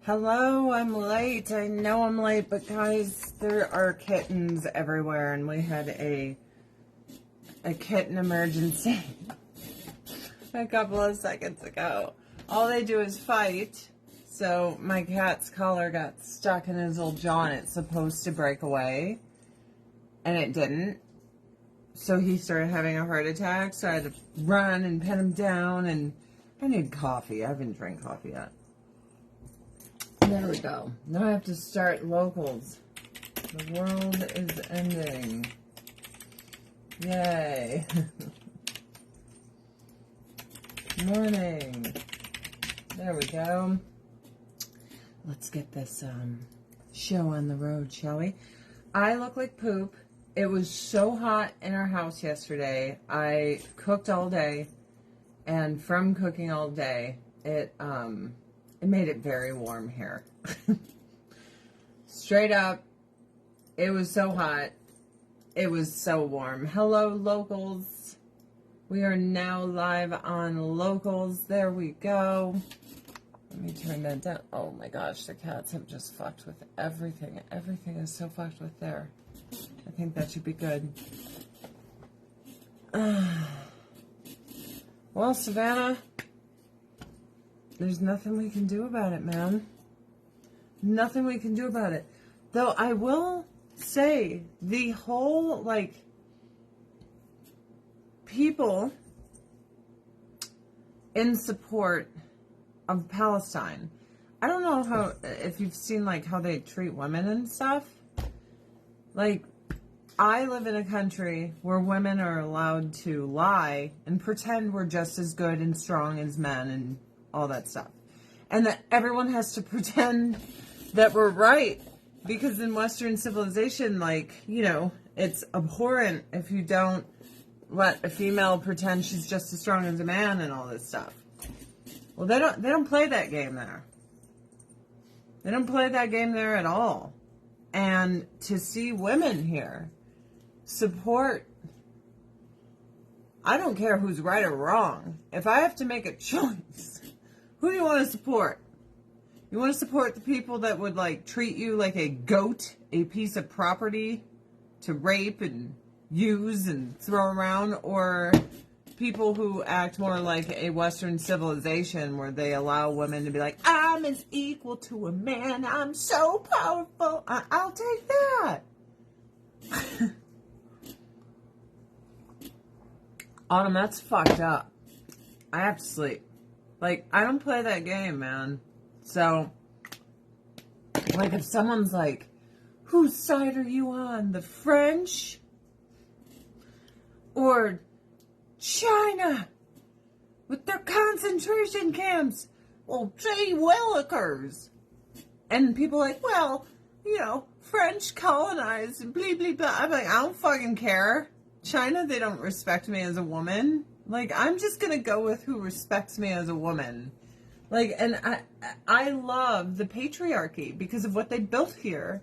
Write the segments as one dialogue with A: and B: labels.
A: Hello, I'm late. I know I'm late, but guys, there are kittens everywhere, and we had a kitten emergency a couple of seconds ago. All they do is fight, so my cat's collar got stuck in his little jaw, and it's supposed to break away, and it didn't. So he started having a heart attack, so I had to run and pin him down, and I need coffee. I haven't drank coffee yet. There we go. Now I have to start locals. The world is ending. Yay. Morning. There we go. Let's get this show on the road, shall we? I look like poop. It was so hot in our house yesterday. I cooked all day, and from cooking all day, it made it very warm here. Straight up, it was so hot. It was so warm. Hello, locals. We are now live on locals. There we go. Let me turn that down. Oh my gosh, the cats have just fucked with everything. Everything is so fucked with there. I think that should be good. Well, Savannah, there's nothing we can do about it, man. Nothing we can do about it. Though I will say, the whole, people in support of Palestine. I don't know if you've seen, how they treat women and stuff. I live in a country where women are allowed to lie and pretend we're just as good and strong as men and all that stuff. And that everyone has to pretend that we're right. Because in Western civilization, it's abhorrent if you don't let a female pretend she's just as strong as a man and all this stuff. Well, they don't play that game there. They don't play that game there at all. And to see women here support, I don't care who's right or wrong. If I have to make a choice, who do you want to support? You want to support the people that would treat you like a goat, a piece of property to rape and use and throw around, or people who act more like a Western civilization where they allow women to be like, I'm as equal to a man, I'm so powerful, I'll take that. Autumn, that's fucked up. I have to sleep. I don't play that game, man. So, if someone's like, whose side are you on? The French? Or China? With their concentration camps? Well, gee willikers. And people are like, well, French colonized and blah, blah, blah. I'm like, I don't fucking care. China, they don't respect me as a woman. I'm just going to go with who respects me as a woman. And I love the patriarchy because of what they built here.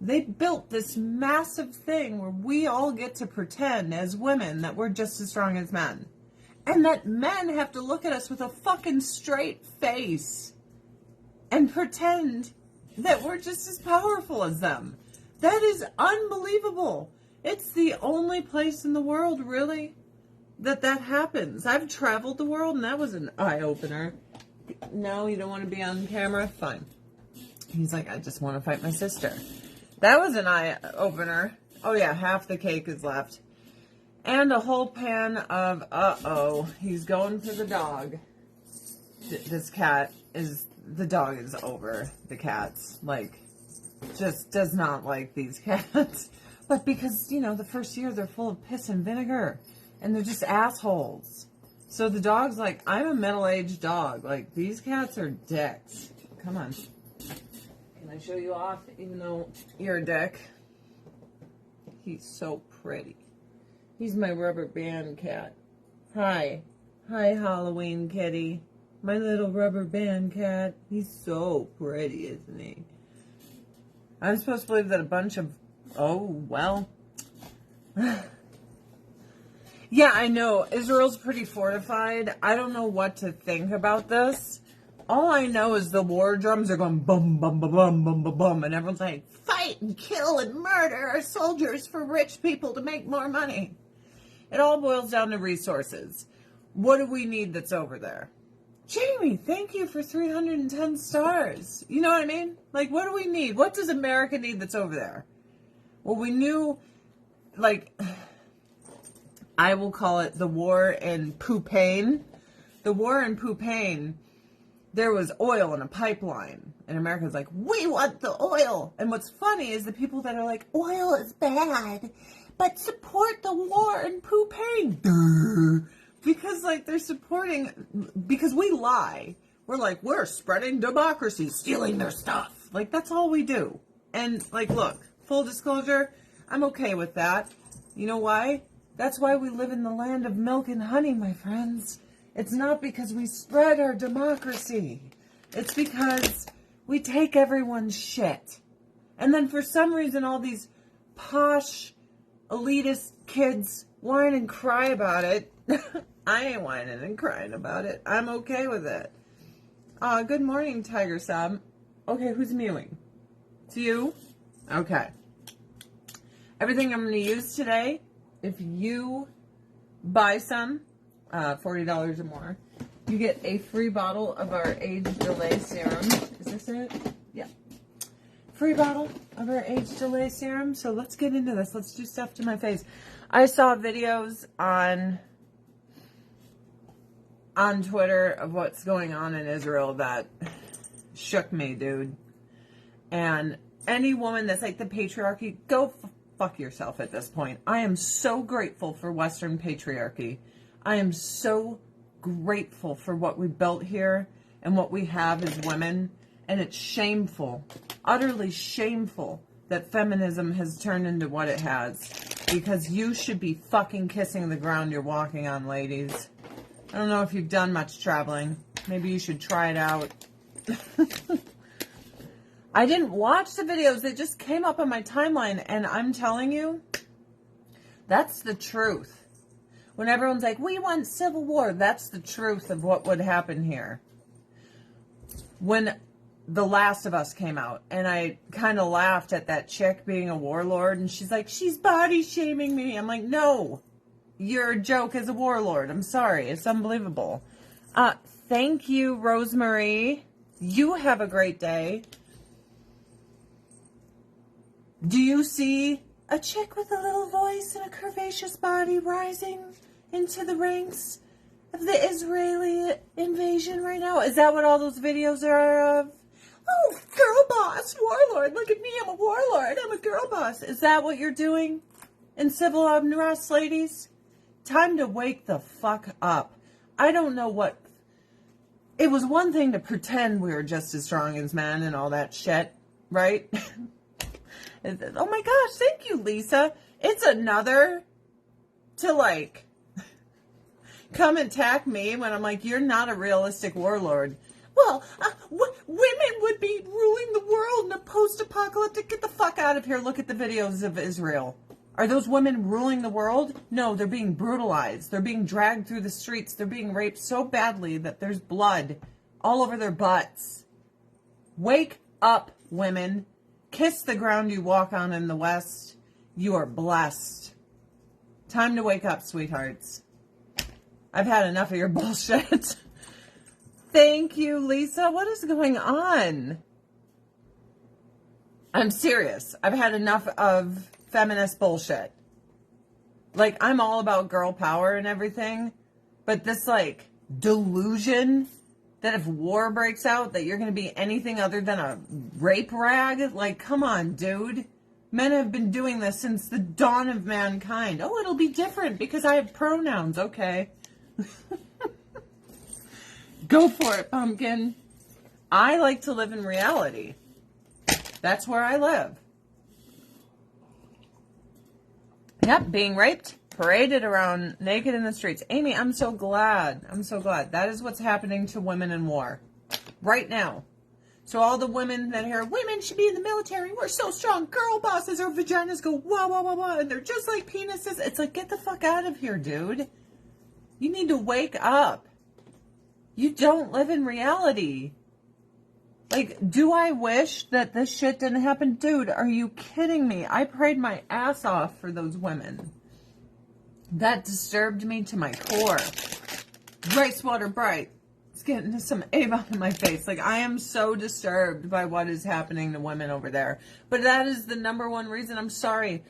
A: They built this massive thing where we all get to pretend as women that we're just as strong as men. And that men have to look at us with a fucking straight face and pretend that we're just as powerful as them. That is unbelievable. It's the only place in the world, really, that happens. I've traveled the world, and that was an eye-opener. No, you don't want to be on camera? Fine. He's like, I just want to fight my sister. That was an eye-opener. Oh, yeah, half the cake is left. And a whole pan of, he's going for the dog. The dog is over the cats. Just does not like these cats. But because, the first year they're full of piss and vinegar. And they're just assholes. So the dog's like, I'm a middle-aged dog. These cats are dicks. Come on. Can I show you off, even though you're a dick? He's so pretty. He's my rubber band cat. Hi. Hi, Halloween kitty. My little rubber band cat. He's so pretty, isn't he? I'm supposed to believe that a bunch of... Oh, well... Yeah, I know. Israel's pretty fortified. I don't know what to think about this. All I know is the war drums are going bum, bum, bum, bum, bum, bum, bum, and everyone's like, fight and kill and murder our soldiers for rich people to make more money. It all boils down to resources. What do we need that's over there? Jamie, thank you for 310 stars. You know what I mean? Like, what do we need? What does America need that's over there? Well, we knew, like, I will call it the war in Poupane. The war in Poupane, there was oil in a pipeline. And America's like, we want the oil. And what's funny is the people that are like, oil is bad, but support the war in Poupane. Duh. Because, like, they're supporting, because we lie. We're like, we're spreading democracy, stealing their stuff. Like, that's all we do. And, like, look, full disclosure, I'm okay with that. You know why? That's why we live in the land of milk and honey, my friends. It's not because we spread our democracy. It's because we take everyone's shit. And then for some reason, all these posh, elitist kids whine and cry about it. I ain't whining and crying about it. I'm okay with it. Good morning, Tiger Sam. Okay, who's mewing? It's you? Okay. Everything I'm going to use today, if you buy some, $40 or more, you get a free bottle of our age delay serum. Is this it? Yeah. Free bottle of our age delay serum. So let's get into this. Let's do stuff to my face. I saw videos on Twitter of what's going on in Israel that shook me, dude. And any woman that's like the patriarchy, go fuck yourself at this point. I am so grateful for Western patriarchy. I am so grateful for what we built here and what we have as women. And it's shameful, utterly shameful that feminism has turned into what it has. Because you should be fucking kissing the ground you're walking on, ladies. I don't know if you've done much traveling. Maybe you should try it out. I didn't watch the videos. They just came up on my timeline. And I'm telling you, that's the truth. When everyone's like, we want civil war, that's the truth of what would happen here. When The Last of Us came out, and I kind of laughed at that chick being a warlord, and she's like, she's body shaming me. I'm like, no, you're a joke as a warlord. I'm sorry. It's unbelievable. Thank you, Rosemary. You have a great day. Do you see a chick with a little voice and a curvaceous body rising into the ranks of the Israeli invasion right now? Is that what all those videos are of? Oh, girl boss, warlord. Look at me. I'm a warlord. I'm a girl boss. Is that what you're doing in civil unrest, ladies? Time to wake the fuck up. I don't know what... It was one thing to pretend we were just as strong as men and all that shit, right? Oh my gosh, thank you, Lisa. It's another to, like, come attack me when I'm like, you're not a realistic warlord. Well, women would be ruling the world in a post-apocalyptic... Get the fuck out of here. Look at the videos of Israel. Are those women ruling the world? No, they're being brutalized. They're being dragged through the streets. They're being raped so badly that there's blood all over their butts. Wake up, women. Kiss the ground you walk on in the West. You are blessed. Time to wake up, sweethearts. I've had enough of your bullshit. Thank you, Lisa. What is going on? I'm serious. I've had enough of feminist bullshit. Like, I'm all about girl power and everything, but this, like, delusion that if war breaks out that you're going to be anything other than a rape rag, like, come on, dude. Men have been doing this since the dawn of mankind. Oh, it'll be different because I have pronouns. Okay. Go for it, pumpkin. I like to live in reality. That's where I live. Yep, being raped, paraded around naked in the streets. Amy, I'm so glad. I'm so glad. That is what's happening to women in war right now. So all the women that hear, women should be in the military. We're so strong. Girl bosses, our vaginas go, wah, wah, wah, wah. And they're just like penises. It's like, get the fuck out of here, dude. You need to wake up. You don't live in reality. Like, do I wish that this shit didn't happen? Dude, are you kidding me? I prayed my ass off for those women. That disturbed me to my core. Rice water bright. It's getting some Avon in my face. Like, I am so disturbed by what is happening to women over there. But that is the number one reason. I'm sorry.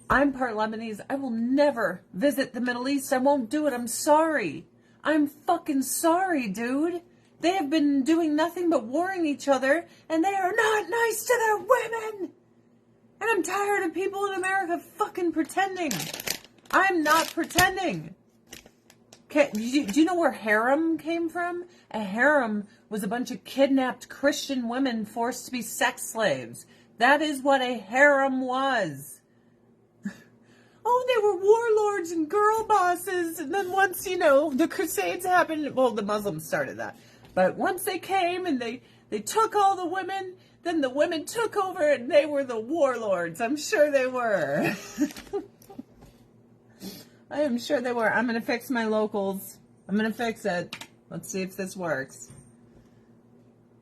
A: I'm part Lebanese. I will never visit the Middle East. I won't do it. I'm sorry. I'm fucking sorry, dude. They have been doing nothing but warring each other, and they are not nice to their women. And I'm tired of people in America fucking pretending. I'm not pretending. Okay, do you know where harem came from? A harem was a bunch of kidnapped Christian women forced to be sex slaves. That is what a harem was. Oh, they were warlords and girl bosses. And then once, the Crusades happened, well, the Muslims started that. But once they came and they took all the women, then the women took over and they were the warlords. I'm sure they were. I am sure they were. I'm going to fix my locals. I'm going to fix it. Let's see if this works.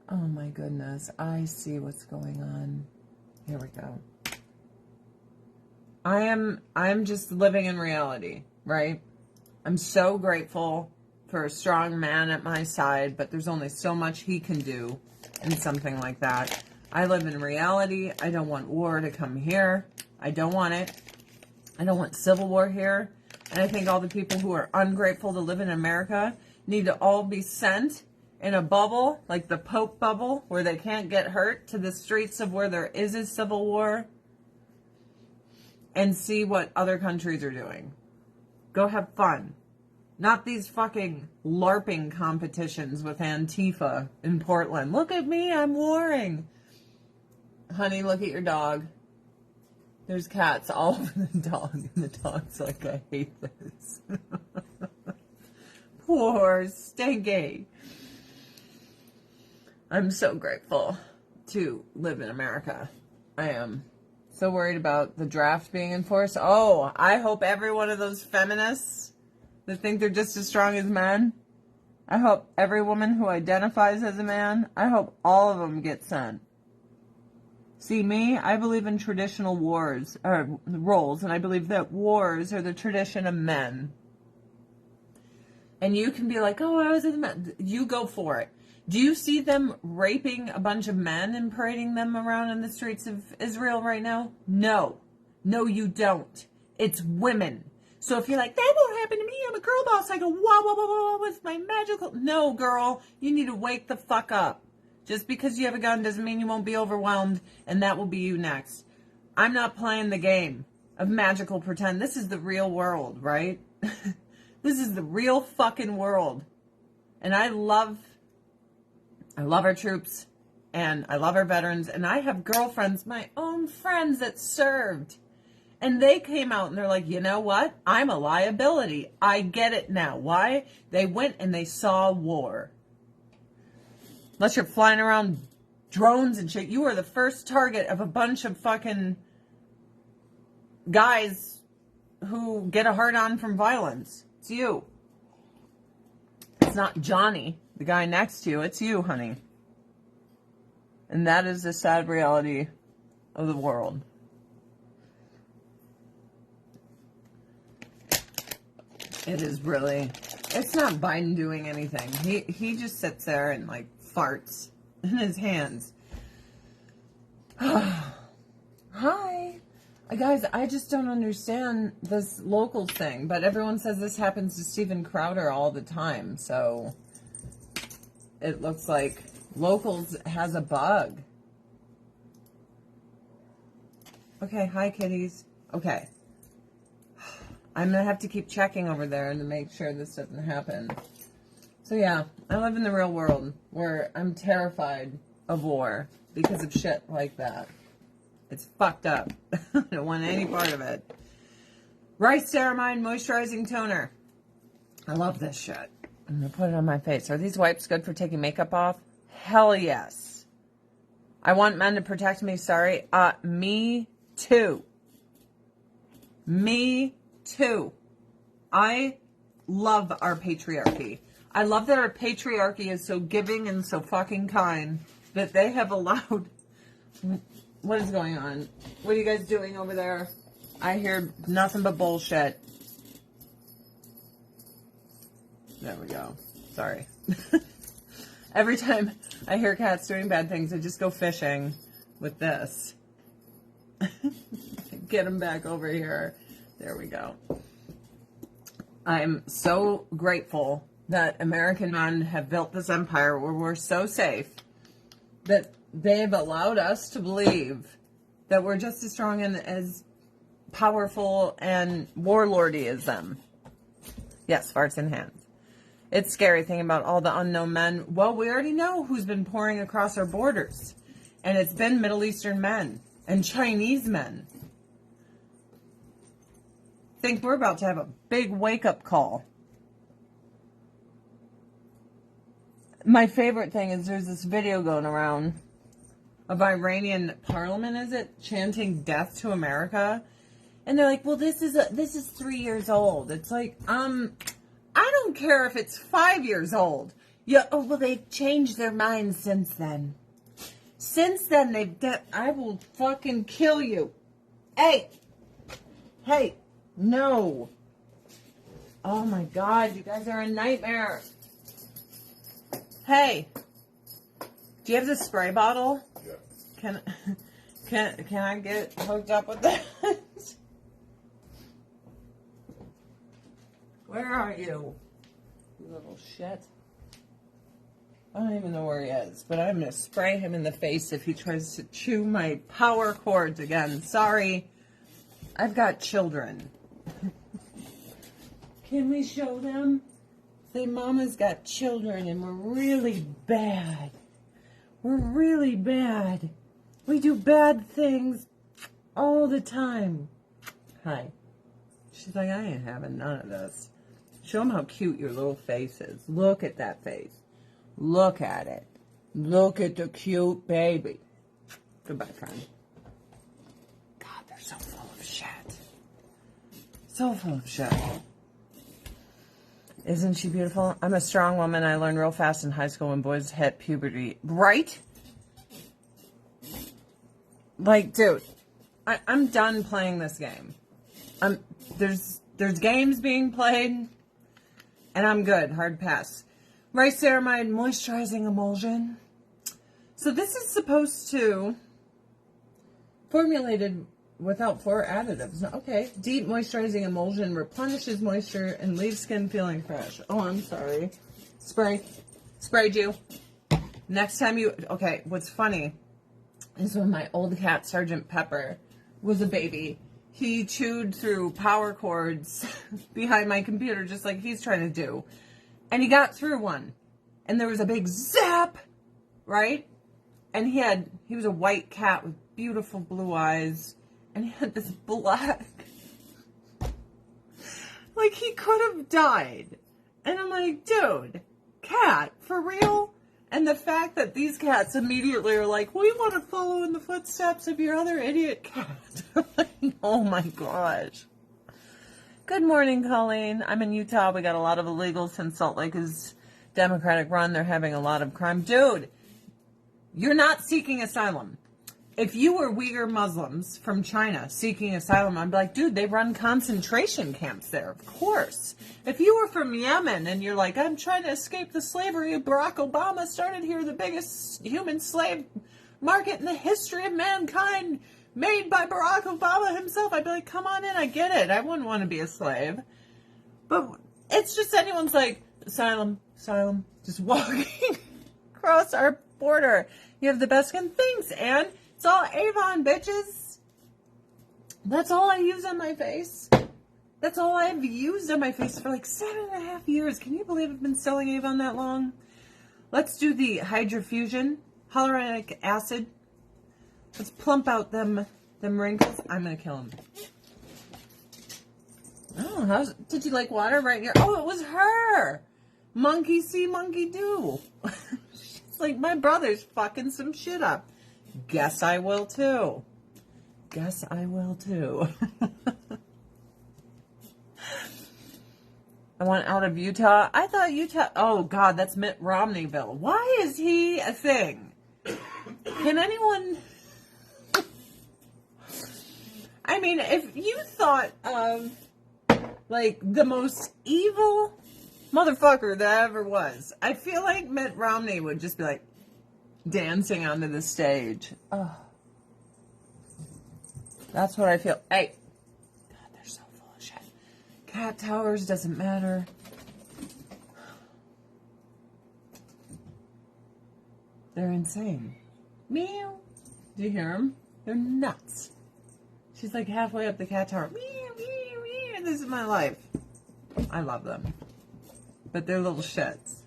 A: Oh my goodness. I see what's going on. Here we go. I'm just living in reality, right? I'm so grateful for a strong man at my side, but there's only so much he can do in something like that. I live in reality. I don't want war to come here. I don't want it. I don't want civil war here. And I think all the people who are ungrateful to live in America need to all be sent in a bubble, like the Pope bubble, where they can't get hurt, to the streets of where there is a civil war and see what other countries are doing. Go have fun. Not these fucking LARPing competitions with Antifa in Portland. Look at me, I'm warring. Honey, look at your dog. There's cats all over the dog, and the dog's like, I hate this. Poor Stinky. I'm so grateful to live in America. I am so worried about the draft being enforced. Oh, I hope every one of those feminists that think they're just as strong as men, I hope every woman who identifies as a man, I hope all of them get sent. See, me, I believe in traditional roles, and I believe that wars are the tradition of men. And you can be like, oh, I was in the men. You go for it. Do you see them raping a bunch of men and parading them around in the streets of Israel right now? No. No, you don't. It's women. So if you're like, that won't happen to me, I'm a girl boss, I go, wah, wah, wah, wah, with my magical... No, girl, you need to wake the fuck up. Just because you have a gun doesn't mean you won't be overwhelmed, and that will be you next. I'm not playing the game of magical pretend. This is the real world, right? This is the real fucking world. And I love our troops, and I love our veterans, and I have girlfriends, my own friends that served. And they came out and they're like, you know what? I'm a liability. I get it now. Why? They went and they saw war. Unless you're flying around drones and shit, you are the first target of a bunch of fucking guys who get a hard-on from violence. It's you. It's not Johnny, the guy next to you. It's you, honey. And that is the sad reality of the world. It is really... It's not Biden doing anything. He just sits there and, like, farts in his hands. Hi. Guys, I just don't understand this local thing, but everyone says this happens to Steven Crowder all the time, so it looks like Locals has a bug. Okay, hi kitties. Okay. I'm going to have to keep checking over there to make sure this doesn't happen. So yeah, I live in the real world where I'm terrified of war because of shit like that. It's fucked up. I don't want any part of it. Rice Ceramide Moisturizing Toner. I love this shit. I'm going to put it on my face. Are these wipes good for taking makeup off? Hell yes. I want men to protect me, sorry. Me too. Me too. I love our patriarchy. I love that our patriarchy is so giving and so fucking kind that they have allowed... What is going on? What are you guys doing over there? I hear nothing but bullshit. There we go. Sorry. Every time I hear cats doing bad things, I just go fishing with this. Get them back over here. There we go. I'm so grateful that American men have built this empire where we're so safe that they've allowed us to believe that we're just as strong and as powerful and warlordy as them. Yes, farts in hands. It's scary thinking about all the unknown men. Well, we already know who's been pouring across our borders. And it's been Middle Eastern men and Chinese men. I think we're about to have a big wake-up call. My favorite thing is there's this video going around of Iranian parliament, is it, chanting death to America? And they're like, well, this is 3 years old. It's like, I don't care if it's 5 years old. Yeah, oh, well, they've changed their minds since then. Since then, I will fucking kill you. Hey, no. Oh my God, you guys are a nightmare. Hey, do you have the spray bottle? Yeah. Can I get hooked up with that? Where are you? You little shit. I don't even know where he is, but I'm going to spray him in the face if he tries to chew my power cords again. Sorry. I've got children. Can we show them? Say, Mama's got children and we're really bad. We're really bad. We do bad things all the time. Hi. She's like, I ain't having none of this. Show them how cute your little face is. Look at that face. Look at it. Look at the cute baby. Goodbye, friend. God, they're so full of shit. So full of shit. Isn't she beautiful? I'm a strong woman. I learned real fast in high school when boys hit puberty. Right? Like, dude, I'm done playing this game. There's games being played, and I'm good. Hard pass. Rice ceramide moisturizing emulsion. So this is supposed to formulated without 4 additives. Okay. Deep moisturizing emulsion replenishes moisture and leaves skin feeling fresh. Oh, I'm sorry. Sprayed you. Next time you... Okay, what's funny is when my old cat, Sergeant Pepper, was a baby, he chewed through power cords behind my computer just like he's trying to do. And he got through one. And there was a big zap, right? And he was a white cat with beautiful blue eyes. And he had this black... Like, he could have died. And I'm like, dude, cat, for real? And the fact that these cats immediately are like, we want to follow in the footsteps of your other idiot cat. Oh my gosh. Good morning, Colleen. I'm in Utah. We got a lot of illegals since Salt Lake is Democratic run. They're having a lot of crime. Dude, you're not seeking asylum. If you were Uyghur Muslims from China seeking asylum, I'd be like, dude, they run concentration camps there, of course. If you were from Yemen and you're like, I'm trying to escape the slavery Barack Obama started here, the biggest human slave market in the history of mankind, made by Barack Obama himself, I'd be like, come on in, I get it. I wouldn't want to be a slave. But it's just anyone's like, asylum, just walking across our border. You have the best skin. Thanks, Anne. It's all Avon, bitches. That's all I use on my face. That's all I've used on my face for like 7.5 years. Can you believe I've been selling Avon that long? Let's do the Hydrofusion hyaluronic acid. Let's plump out them wrinkles. I'm going to kill them. Oh, did you like water right here? Oh, it was her. Monkey see, monkey do. She's like, my brother's fucking some shit up. Guess I will too. I want out of Utah. I thought Utah, oh God, that's Mitt Romneyville. Why is he a thing? Can anyone, I mean, if you thought of like the most evil motherfucker that ever was, I feel like Mitt Romney would just be like dancing onto the stage. Oh, that's what I feel. Hey, God, they're so full of shit. Cat towers doesn't matter. They're insane. Meow. Do you hear them? They're nuts. She's like halfway up the cat tower. Meow, meow, meow. This is my life. I love them. But they're little shits.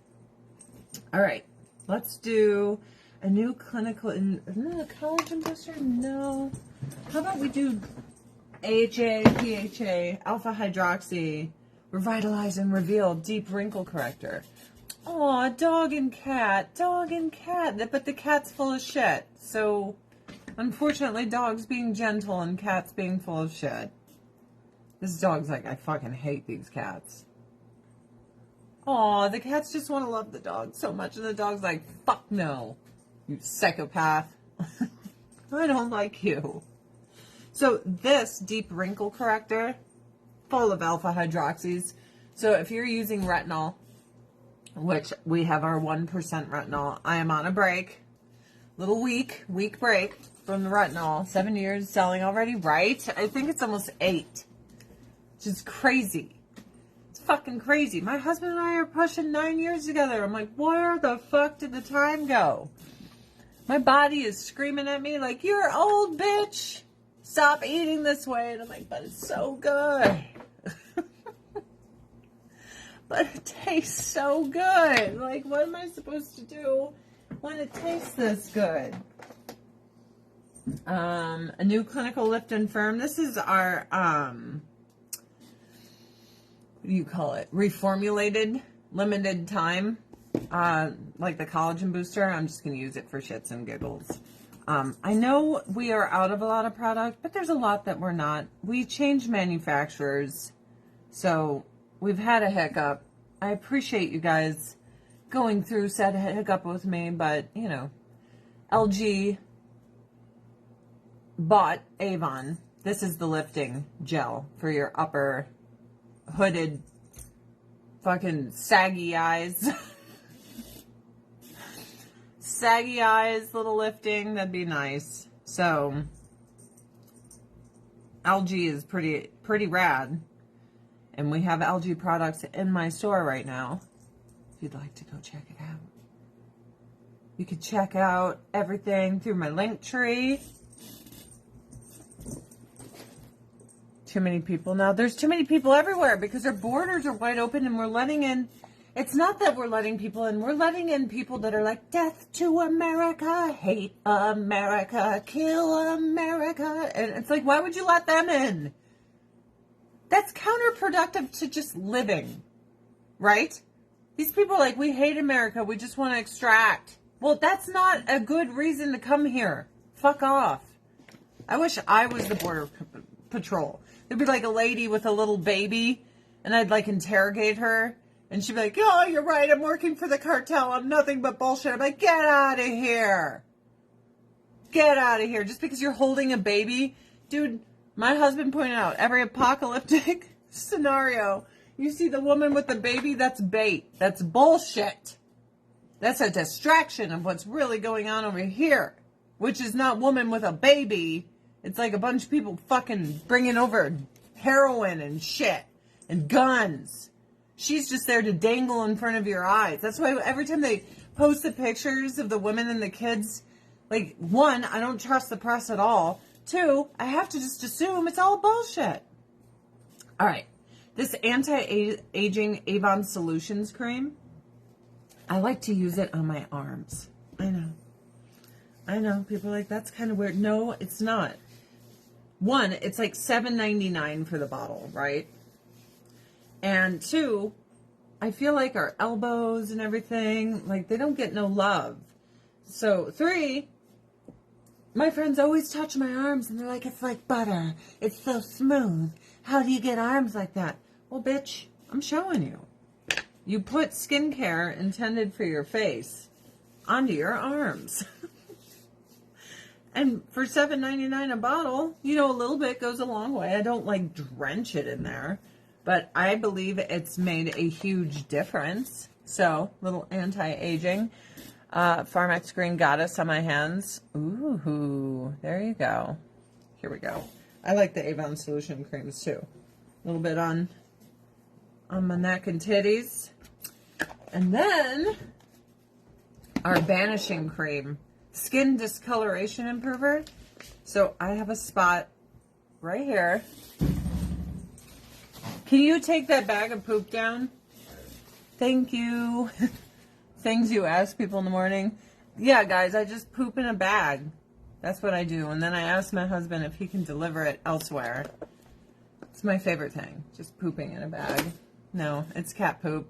A: All right. Let's do a new clinical... Isn't that a collagen booster? No. How about we do AHA, PHA, alpha hydroxy, revitalize and reveal deep wrinkle corrector. Aw, dog and cat. Dog and cat. But the cat's full of shit. So, unfortunately, dogs being gentle and cats being full of shit. This dog's like, I fucking hate these cats. Aw, the cats just want to love the dog so much. And the dog's like, fuck no, you psychopath. I don't like you. So this deep wrinkle corrector, full of alpha hydroxys. So if you're using retinol, which we have our 1% retinol, I am on a break. Little week break from the retinol. 7 years selling already, right? I think it's almost 8. Which is crazy. It's fucking crazy. My husband and I are pushing 9 years together. I'm like, where the fuck did the time go? My body is screaming at me like, you're old, bitch. Stop eating this way. And I'm like, but it's so good. But it tastes so good. Like, what am I supposed to do when it tastes this good? A new clinical lift and firm. This is our, what do you call it? Reformulated, limited time. Like the collagen booster. I'm just going to use it for shits and giggles. I know we are out of a lot of product, but there's a lot that we're not. We changed manufacturers. So we've had a hiccup. I appreciate you guys going through said hiccup with me, but, you know, LG bought Avon. This is the lifting gel for your upper hooded fucking saggy eyes. Saggy eyes, little lifting, that'd be nice. So, LG is pretty rad. And we have LG products in my store right now. If you'd like to go check it out. You could check out everything through my link tree. Too many people now. There's too many people everywhere because our borders are wide open and we're letting in. It's not that we're letting people in. We're letting in people that are like, death to America, hate America, kill America. And it's like, why would you let them in? That's counterproductive to just living, right? These people are like, we hate America. We just want to extract. Well, that's not a good reason to come here. Fuck off. I wish I was the border patrol. There'd be like a lady with a little baby, and I'd like interrogate her, and she'd be like, oh, you're right. I'm working for the cartel. I'm nothing but bullshit. I'm like, get out of here. Get out of here. Just because you're holding a baby. Dude, my husband pointed out, every apocalyptic scenario, you see the woman with the baby, that's bait. That's bullshit. That's a distraction of what's really going on over here, which is not woman with a baby. It's like a bunch of people fucking bringing over heroin and shit and guns. She's just there to dangle in front of your eyes. That's why every time they post the pictures of the women and the kids, like, one, I don't trust the press at all. Two, I have to just assume it's all bullshit. All right. This anti-aging Avon Solutions cream, I like to use it on my arms. I know. People are like, that's kind of weird. No, it's not. One, it's like $7.99 for the bottle, right? And two, I feel like our elbows and everything, like, they don't get no love. So, three, my friends always touch my arms and they're like, it's like butter. It's so smooth. How do you get arms like that? Well, bitch, I'm showing you. You put skincare intended for your face onto your arms. And for $7.99 a bottle, you know, a little bit goes a long way. I don't like drench it in there, but I believe it's made a huge difference. So, little anti-aging. Pharmax Green Goddess on my hands. Ooh, there you go. Here we go. I like the Avon Solution creams too. A little bit on my neck and titties. And then our Banishing Cream. Skin Discoloration Improver. So I have a spot right here. Can you take that bag of poop down? Thank you. Things you ask people in the morning. Yeah, guys, I just poop in a bag. That's what I do. And then I ask my husband if he can deliver it elsewhere. It's my favorite thing. Just pooping in a bag. No, it's cat poop.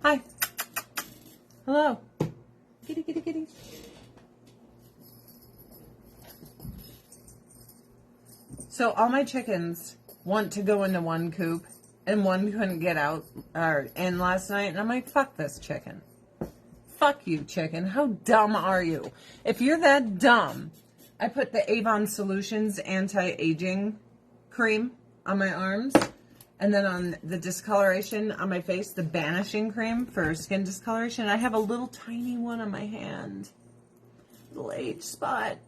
A: Hi. Hello. Kitty, kitty, kitty. So all my chickens want to go into one coop, and one couldn't get out or in last night, and I'm like, fuck this chicken. Fuck you, chicken. How dumb are you? If you're that dumb, I put the Avon Solutions anti-aging cream on my arms, and then on the discoloration on my face, the Banishing cream for skin discoloration. I have a little tiny one on my hand. Little age spot.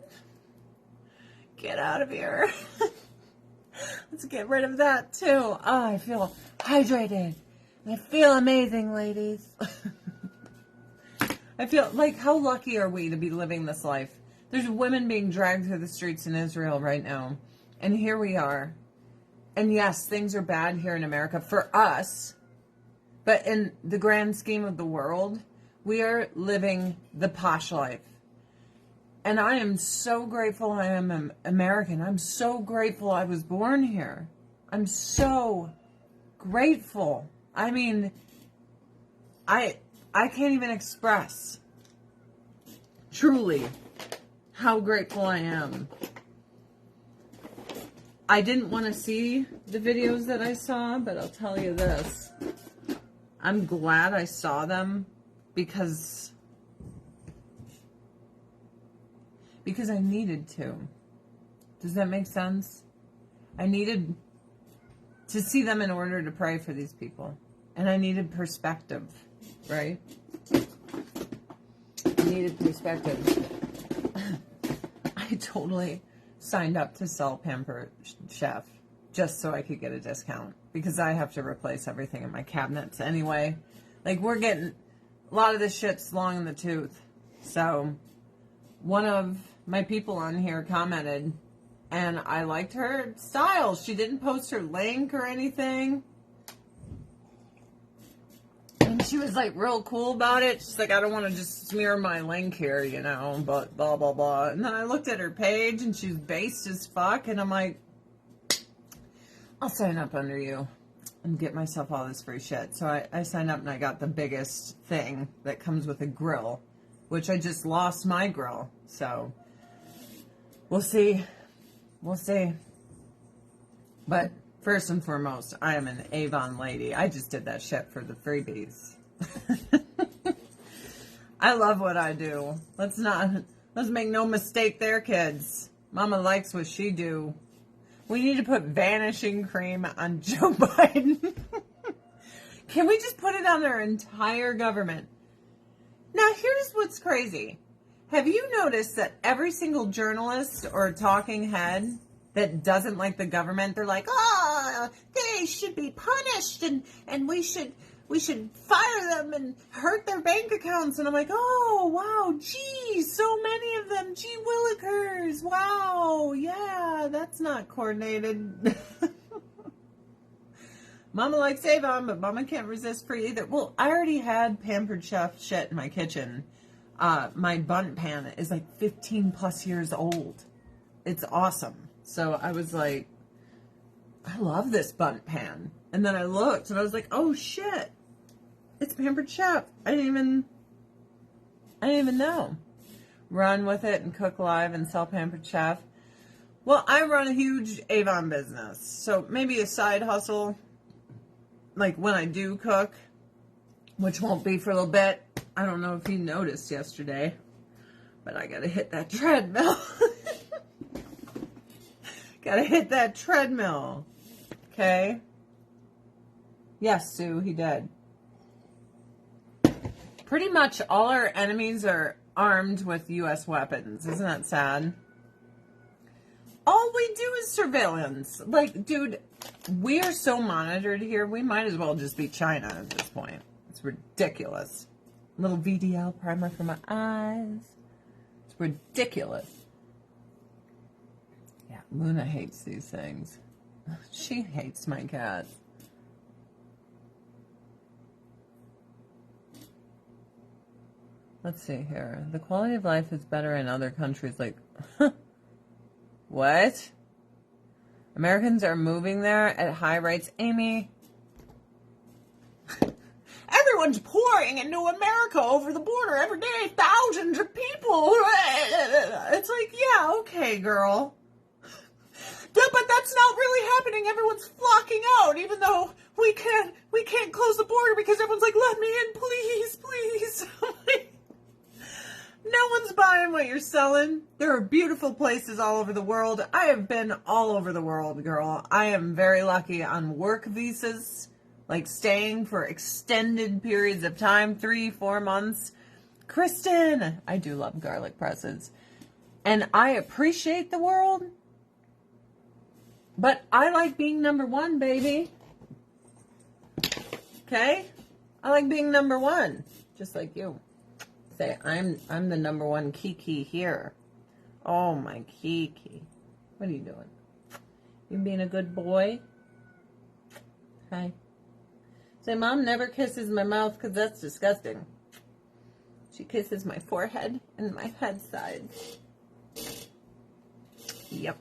A: Get out of here. Let's get rid of that too. Oh, I feel hydrated. I feel amazing, ladies. I feel like, how lucky are we to be living this life? There's women being dragged through the streets in Israel right now. And here we are. And yes, things are bad here in America for us. But in the grand scheme of the world, we are living the posh life. And I am so grateful I am an American. I'm so grateful I was born here. I'm so grateful. I mean, I can't even express truly how grateful I am. I didn't want to see the videos that I saw, but I'll tell you this. I'm glad I saw them because I needed to. Does that make sense? I needed to see them in order to pray for these people. And I needed perspective, right? I needed perspective. I totally signed up to sell Pampered Chef just so I could get a discount because I have to replace everything in my cabinets anyway. Like, we're getting a lot of this shit's long in the tooth. So one of my people on here commented, and I liked her style. She didn't post her link or anything. And she was like real cool about it. She's like, I don't want to just smear my link here, you know, but blah, blah, blah. And then I looked at her page and she's based as fuck. And I'm like, I'll sign up under you and get myself all this free shit. So I signed up and I got the biggest thing that comes with a grill, which I just lost my grill. So we'll see. We'll see. But first and foremost, I am an Avon lady. I just did that shit for the freebies. I love what I do. Let's make no mistake there, kids. Mama likes what she do. We need to put Vanishing Cream on Joe Biden. Can we just put it on their entire government? Now, here's what's crazy. Have you noticed that every single journalist or talking head that doesn't like the government, they're like, oh, they should be punished and we should fire them and hurt their bank accounts. And I'm like, oh, wow, geez, so many of them. Gee willikers. Wow, yeah, that's not coordinated. Mama likes Avon, but Mama can't resist free either. Well, I already had Pampered Chef shit in my kitchen. My bundt pan is like 15 plus years old. It's awesome. So I was like, I love this bundt pan. And then I looked and I was like, oh shit, it's Pampered Chef. I didn't even know. Run with it and cook live and sell Pampered Chef. Well, I run a huge Avon business. So maybe a side hustle like when I do cook, which won't be for a little bit. I don't know if you noticed yesterday, but I gotta hit that treadmill. Gotta hit that treadmill. Okay? Yes, Sue, he did. Pretty much all our enemies are armed with U.S. weapons. Isn't that sad? All we do is surveillance. Like, dude, we are so monitored here, we might as well just be China at this point. It's ridiculous. Little VDL primer for my eyes. It's ridiculous. Yeah, Luna hates these things. She hates my cat. Let's see here. The quality of life is better in other countries. Like, what? Americans are moving there at high rates. Amy, everyone's pouring into America over the border every day. Thousands of people. It's like, yeah, okay, girl. But that's not really happening. Everyone's flocking out, even though we can't close the border because everyone's like, let me in, please, please. No one's buying what you're selling. There are beautiful places all over the world. I have been all over the world, girl. I am very lucky on work visas, like staying for extended periods of time, 3-4 months. Kristen, I do love garlic presses. And I appreciate the world. But I like being number one, baby. Okay? I like being number one. Just like you. Say, I'm the number one Kiki here. Oh, my Kiki. What are you doing? You being a good boy? Hi. Say, Mom never kisses my mouth because that's disgusting. She kisses my forehead and my head side. Yep.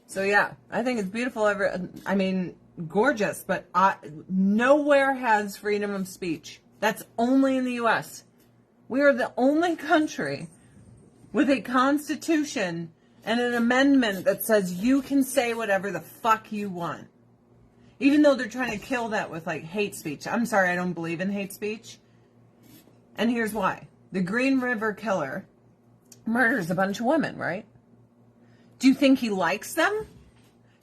A: So, yeah, I think it's beautiful. I mean, gorgeous, but nowhere has freedom of speech. That's only in the U.S. We are the only country with a constitution and an amendment that says you can say whatever the fuck you want. Even though they're trying to kill that with, like, hate speech. I'm sorry, I don't believe in hate speech. And here's why. The Green River Killer murders a bunch of women, right? Do you think he likes them?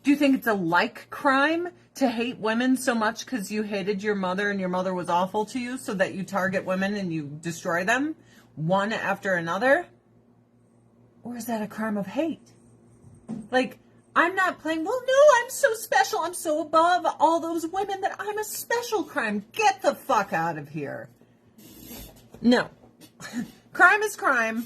A: Do you think it's a like crime to hate women so much because you hated your mother and your mother was awful to you so that you target women and you destroy them one after another? Or is that a crime of hate? Like, I'm not playing, well, no, I'm so special. I'm so above all those women that I'm a special crime. Get the fuck out of here. No. Crime is crime.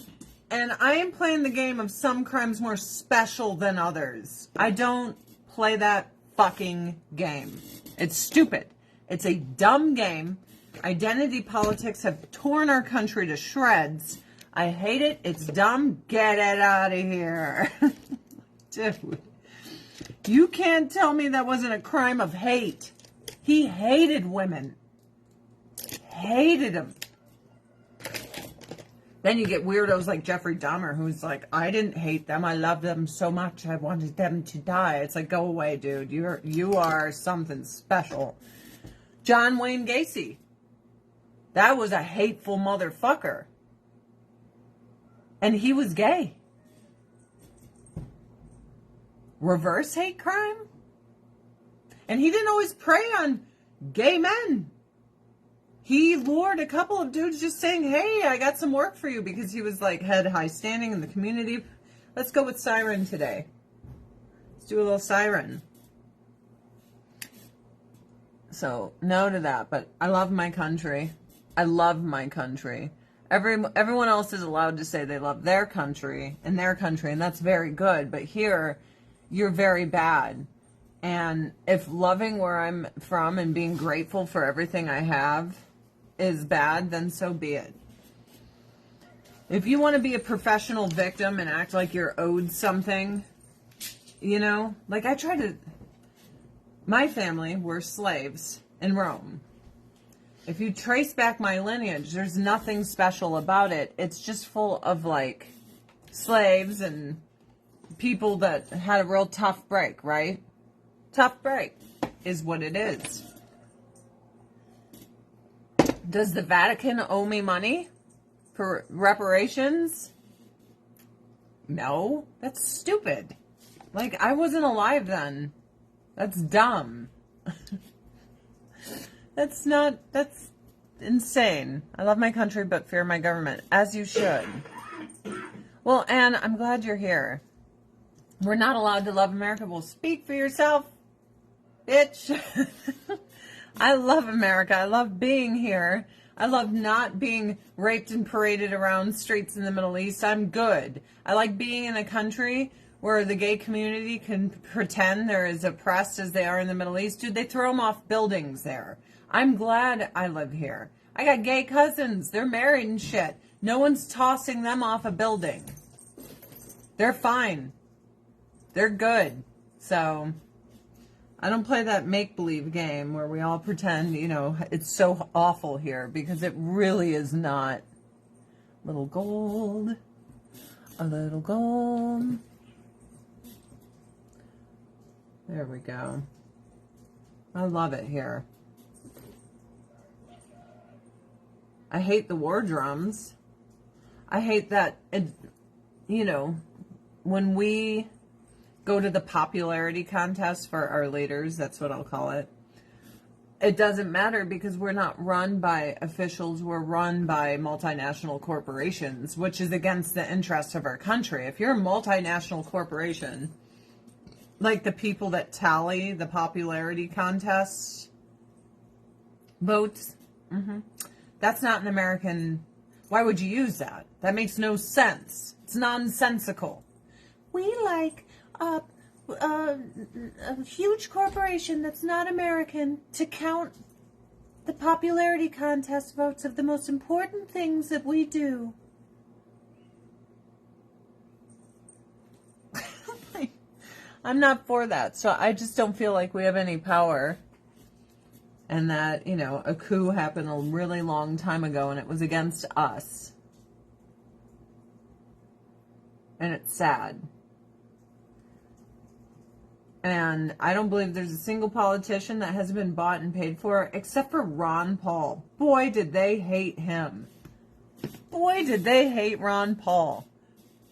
A: And I am playing the game of some crimes more special than others. I don't play that fucking game. It's stupid. It's a dumb game. Identity politics have torn our country to shreds. I hate it. It's dumb. Get it out of here. Dude, you can't tell me that wasn't a crime of hate. He hated women. Hated them. Then you get weirdos like Jeffrey Dahmer, who's like, I didn't hate them. I loved them so much. I wanted them to die. It's like, go away, dude. You are something special. John Wayne Gacy. That was a hateful motherfucker. And he was gay. Reverse hate crime? And he didn't always prey on gay men. He lured a couple of dudes just saying, hey, I got some work for you, because he was like, had high standing in the community. Let's go with Siren today. Let's do a little Siren. So, no to that, but I love my country. I love my country. Everyone else is allowed to say they love their country, and that's very good. But here, you're very bad. And if loving where I'm from and being grateful for everything I have is bad, then so be it. If you want to be a professional victim and act like you're owed something, you know, like my family were slaves in Rome. If you trace back my lineage, there's nothing special about it. It's just full of like slaves and people that had a real tough break, right? Tough break. is what it is. Does the Vatican owe me money for reparations? No, that's stupid. Like, I wasn't alive then. That's dumb. That's insane. I love my country, but fear my government, as you should. Well, Anne, I'm glad you're here. We're not allowed to love America. Well, speak for yourself, bitch. I love America. I love being here. I love not being raped and paraded around streets in the Middle East. I'm good. I like being in a country where the gay community can pretend they're as oppressed as they are in the Middle East. Dude, they throw them off buildings there. I'm glad I live here. I got gay cousins. They're married and shit. No one's tossing them off a building. They're fine. They're good. So I don't play that make-believe game where we all pretend, it's so awful here, because it really is not. Little gold. A little gold. There we go. I love it here. I hate the war drums. I hate that, when we go to the popularity contest for our leaders, that's what I'll call it. It doesn't matter because we're not run by officials. We're run by multinational corporations, which is against the interests of our country. If you're a multinational corporation, like the people that tally the popularity contest votes, that's not an American. Why would you use that? That makes no sense. It's nonsensical. We like a huge corporation that's not American to count the popularity contest votes of the most important things that we do. I'm not for that. So I just don't feel like we have any power. And that, a coup happened a really long time ago and it was against us. And it's sad. And I don't believe there's a single politician that hasn't been bought and paid for, except for Ron Paul. Boy, did they hate him. Boy, did they hate Ron Paul.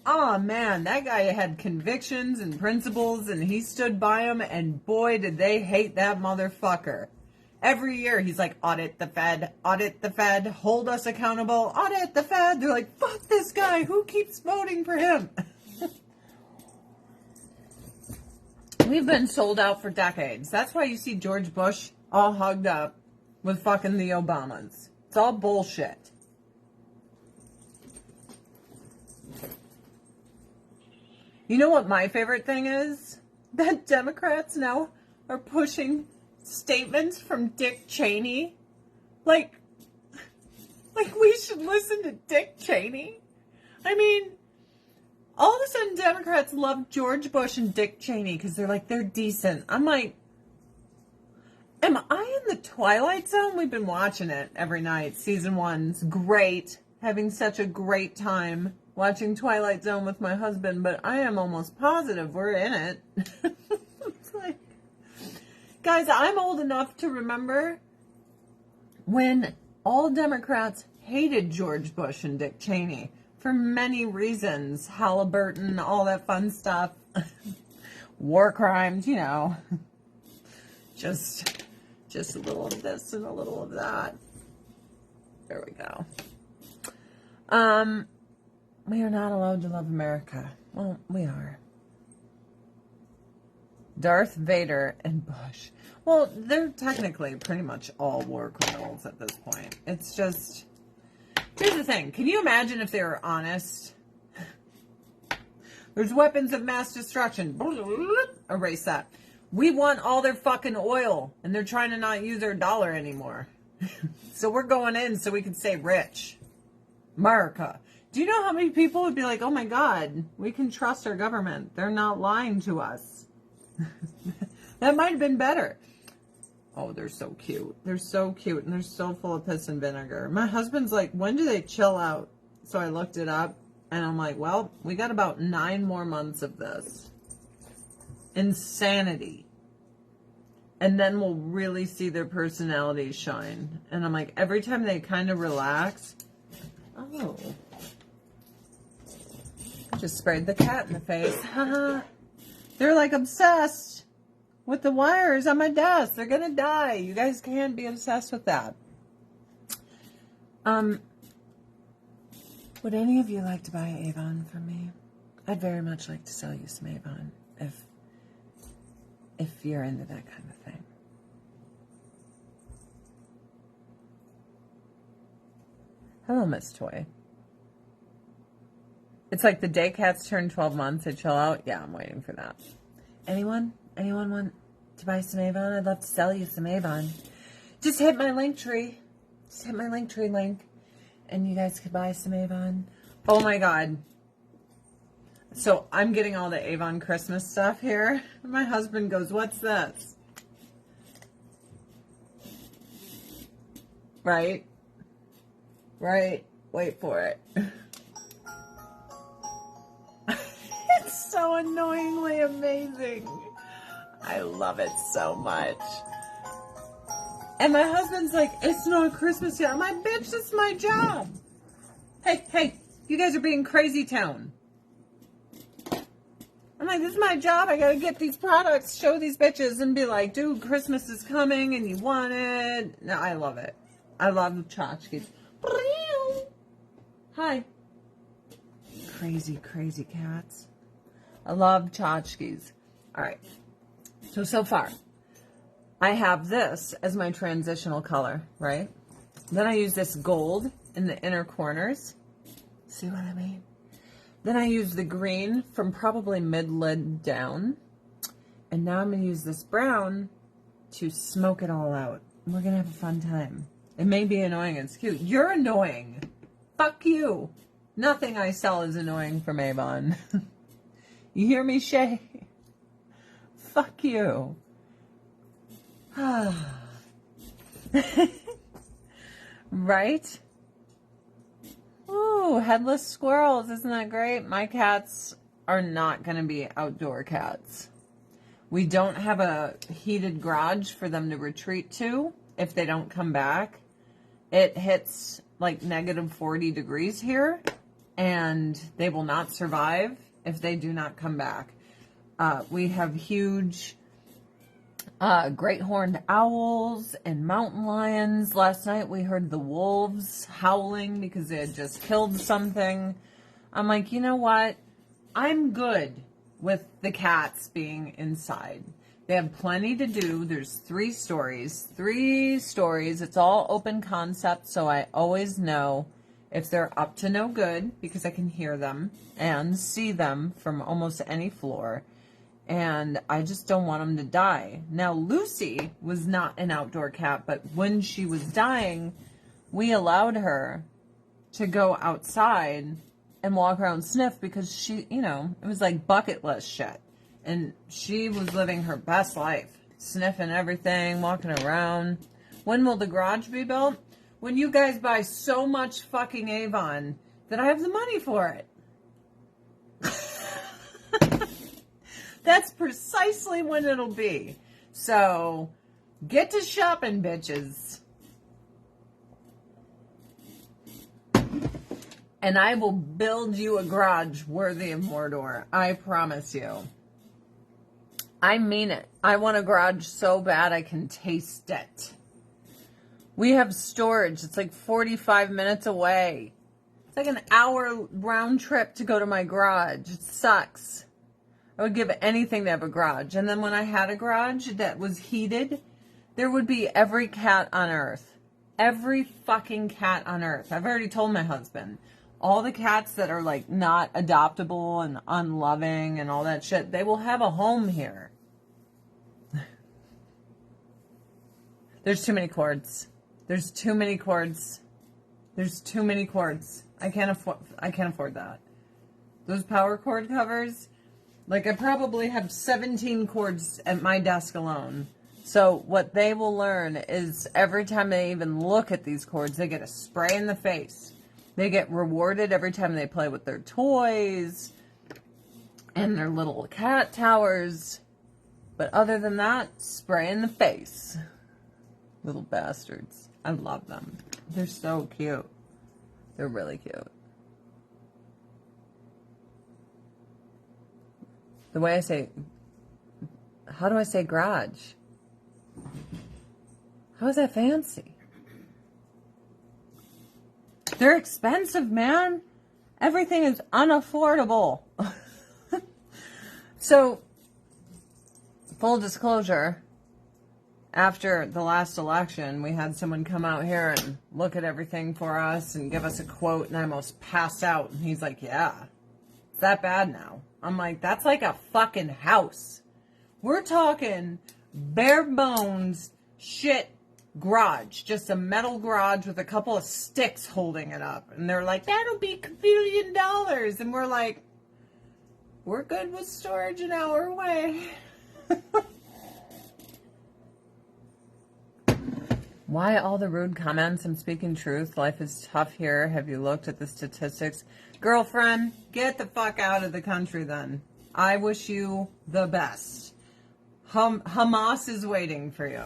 A: Oh, man, that guy had convictions and principles, and he stood by them, and boy, did they hate that motherfucker. Every year, he's like, audit the Fed, hold us accountable, audit the Fed. They're like, fuck this guy, who keeps voting for him? We've been sold out for decades. That's why you see George Bush all hugged up with fucking the Obamas. It's all bullshit. You know what my favorite thing is? That Democrats now are pushing statements from Dick Cheney. Like we should listen to Dick Cheney. I mean, all of a sudden Democrats love George Bush and Dick Cheney because they're decent. I'm like, am I in the Twilight Zone? We've been watching it every night. Season 1's great. Having such a great time watching Twilight Zone with my husband, but I am almost positive we're in it. It's like, guys, I'm old enough to remember when all Democrats hated George Bush and Dick Cheney for many reasons. Halliburton, all that fun stuff. War crimes, just a little of this and a little of that. There we go. We are not allowed to love America. Well, we are. Darth Vader and Bush. Well, they're technically pretty much all war criminals at this point. It's just, here's the thing. Can you imagine if they were honest? There's weapons of mass destruction. Erase that. We want all their fucking oil, and they're trying to not use their dollar anymore. So we're going in so we can stay rich. America. Do you know how many people would be like, oh my God, we can trust our government. They're not lying to us. That might have been better. Oh, they're so cute. They're so cute, and they're so full of piss and vinegar. My husband's like, when do they chill out? So I looked it up, and I'm like, well, we got about 9 more months of this. Insanity. And then we'll really see their personalities shine. And I'm like, every time they kind of relax, oh, just sprayed the cat in the face. They're like obsessed with the wires on my desk. They're going to die. You guys can't be obsessed with that. Would any of you like to buy Avon from me? I'd very much like to sell you some Avon if you're into that kind of thing. Hello, Miss Toy. It's like the day cats turn 12 months, they chill out. Yeah, I'm waiting for that. Anyone want to buy some Avon? I'd love to sell you some Avon. Just hit my link tree. Just hit my link tree link. And you guys could buy some Avon. Oh my God. So I'm getting all the Avon Christmas stuff here. My husband goes, what's this? Right? Right. Wait for it. It's so annoyingly amazing. I love it so much. And my husband's like, it's not Christmas yet. I'm like, bitch, this is my job. Hey, you guys are being crazy town. I'm like, this is my job. I gotta get these products, show these bitches, and be like, dude, Christmas is coming and you want it. No, I love it. I love tchotchkes. Hi. Crazy cats. I love tchotchkes. All right. So far, I have this as my transitional color, right? Then I use this gold in the inner corners. See what I mean? Then I use the green from probably mid-lid down. And now I'm going to use this brown to smoke it all out. And we're going to have a fun time. It may be annoying. It's cute. You're annoying. Fuck you. Nothing I sell is annoying from Avon. You hear me, Shay? Fuck you. Right? Ooh, headless squirrels. Isn't that great? My cats are not going to be outdoor cats. We don't have a heated garage for them to retreat to if they don't come back. It hits like -40 degrees here, and they will not survive if they do not come back. We have huge great horned owls and mountain lions. Last night we heard the wolves howling because they had just killed something. I'm like, you know what? I'm good with the cats being inside. They have plenty to do. There's 3 stories. 3 stories. It's all open concept, so I always know if they're up to no good because I can hear them and see them from almost any floor. And I just don't want them to die. Now, Lucy was not an outdoor cat, but when she was dying, we allowed her to go outside and walk around sniff because she, it was like bucket list shit. And she was living her best life, sniffing everything, walking around. When will the garage be built? When you guys buy so much fucking Avon that I have the money for it. That's precisely when it'll be. So, get to shopping, bitches. And I will build you a garage worthy of Mordor. I promise you. I mean it. I want a garage so bad I can taste it. We have storage. It's like 45 minutes away. It's like an hour round trip to go to my garage. It sucks. I would give anything to have a garage. And then when I had a garage that was heated, there would be every cat on earth. Every fucking cat on earth. I've already told my husband. All the cats that are like not adoptable and unloving and all that shit, they will have a home here. There's too many cords. There's too many cords. There's too many cords. I can't afford that. Those power cord covers, like I probably have 17 cords at my desk alone. So what they will learn is every time they even look at these cords, they get a spray in the face. They get rewarded every time they play with their toys and their little cat towers. But other than that, spray in the face. Little bastards. I love them. They're so cute. They're really cute. The way I say, how do I say garage? How is that fancy? They're expensive, man. Everything is unaffordable. So, full disclosure, after the last election, we had someone come out here and look at everything for us and give us a quote, and I almost passed out. And he's like, yeah, it's that bad now. I'm like, that's like a fucking house. We're talking bare bones shit garage. Just a metal garage with a couple of sticks holding it up. And they're like, that'll be $1 billion. And we're like, we're good with storage an hour away. Why all the rude comments? I'm speaking truth. Life is tough here. Have you looked at the statistics? Girlfriend, get the fuck out of the country then. I wish you the best. Hamas is waiting for you.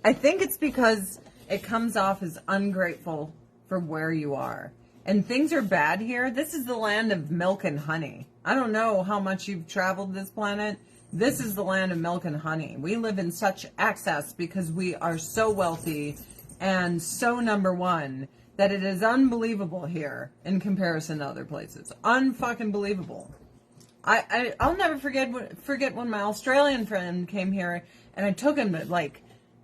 A: I think it's because it comes off as ungrateful for where you are. And things are bad here. This is the land of milk and honey. I don't know how much you've traveled this planet. This is the land of milk and honey. We live in such excess because we are so wealthy and so number one that it is unbelievable here in comparison to other places. Unfucking believable. I'll never forget when my Australian friend came here and I took him to like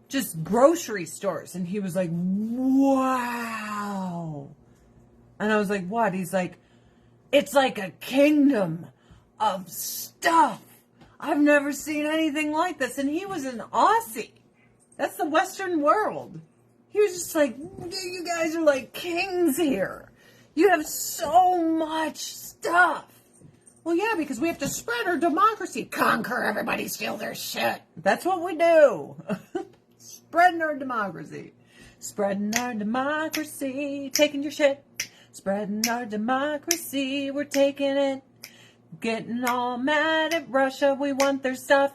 A: just grocery stores and he was like, wow. And I was like, what? He's like, it's like a kingdom of stuff. I've never seen anything like this. And he was an Aussie. That's the Western world. He was just like, you guys are like kings here. You have so much stuff. Well, yeah, because we have to spread our democracy. Conquer everybody, steal their shit. That's what we do. Spreading our democracy. Spreading our democracy. Taking your shit. Spreading our democracy. We're taking it. Getting all mad at Russia. We want their stuff.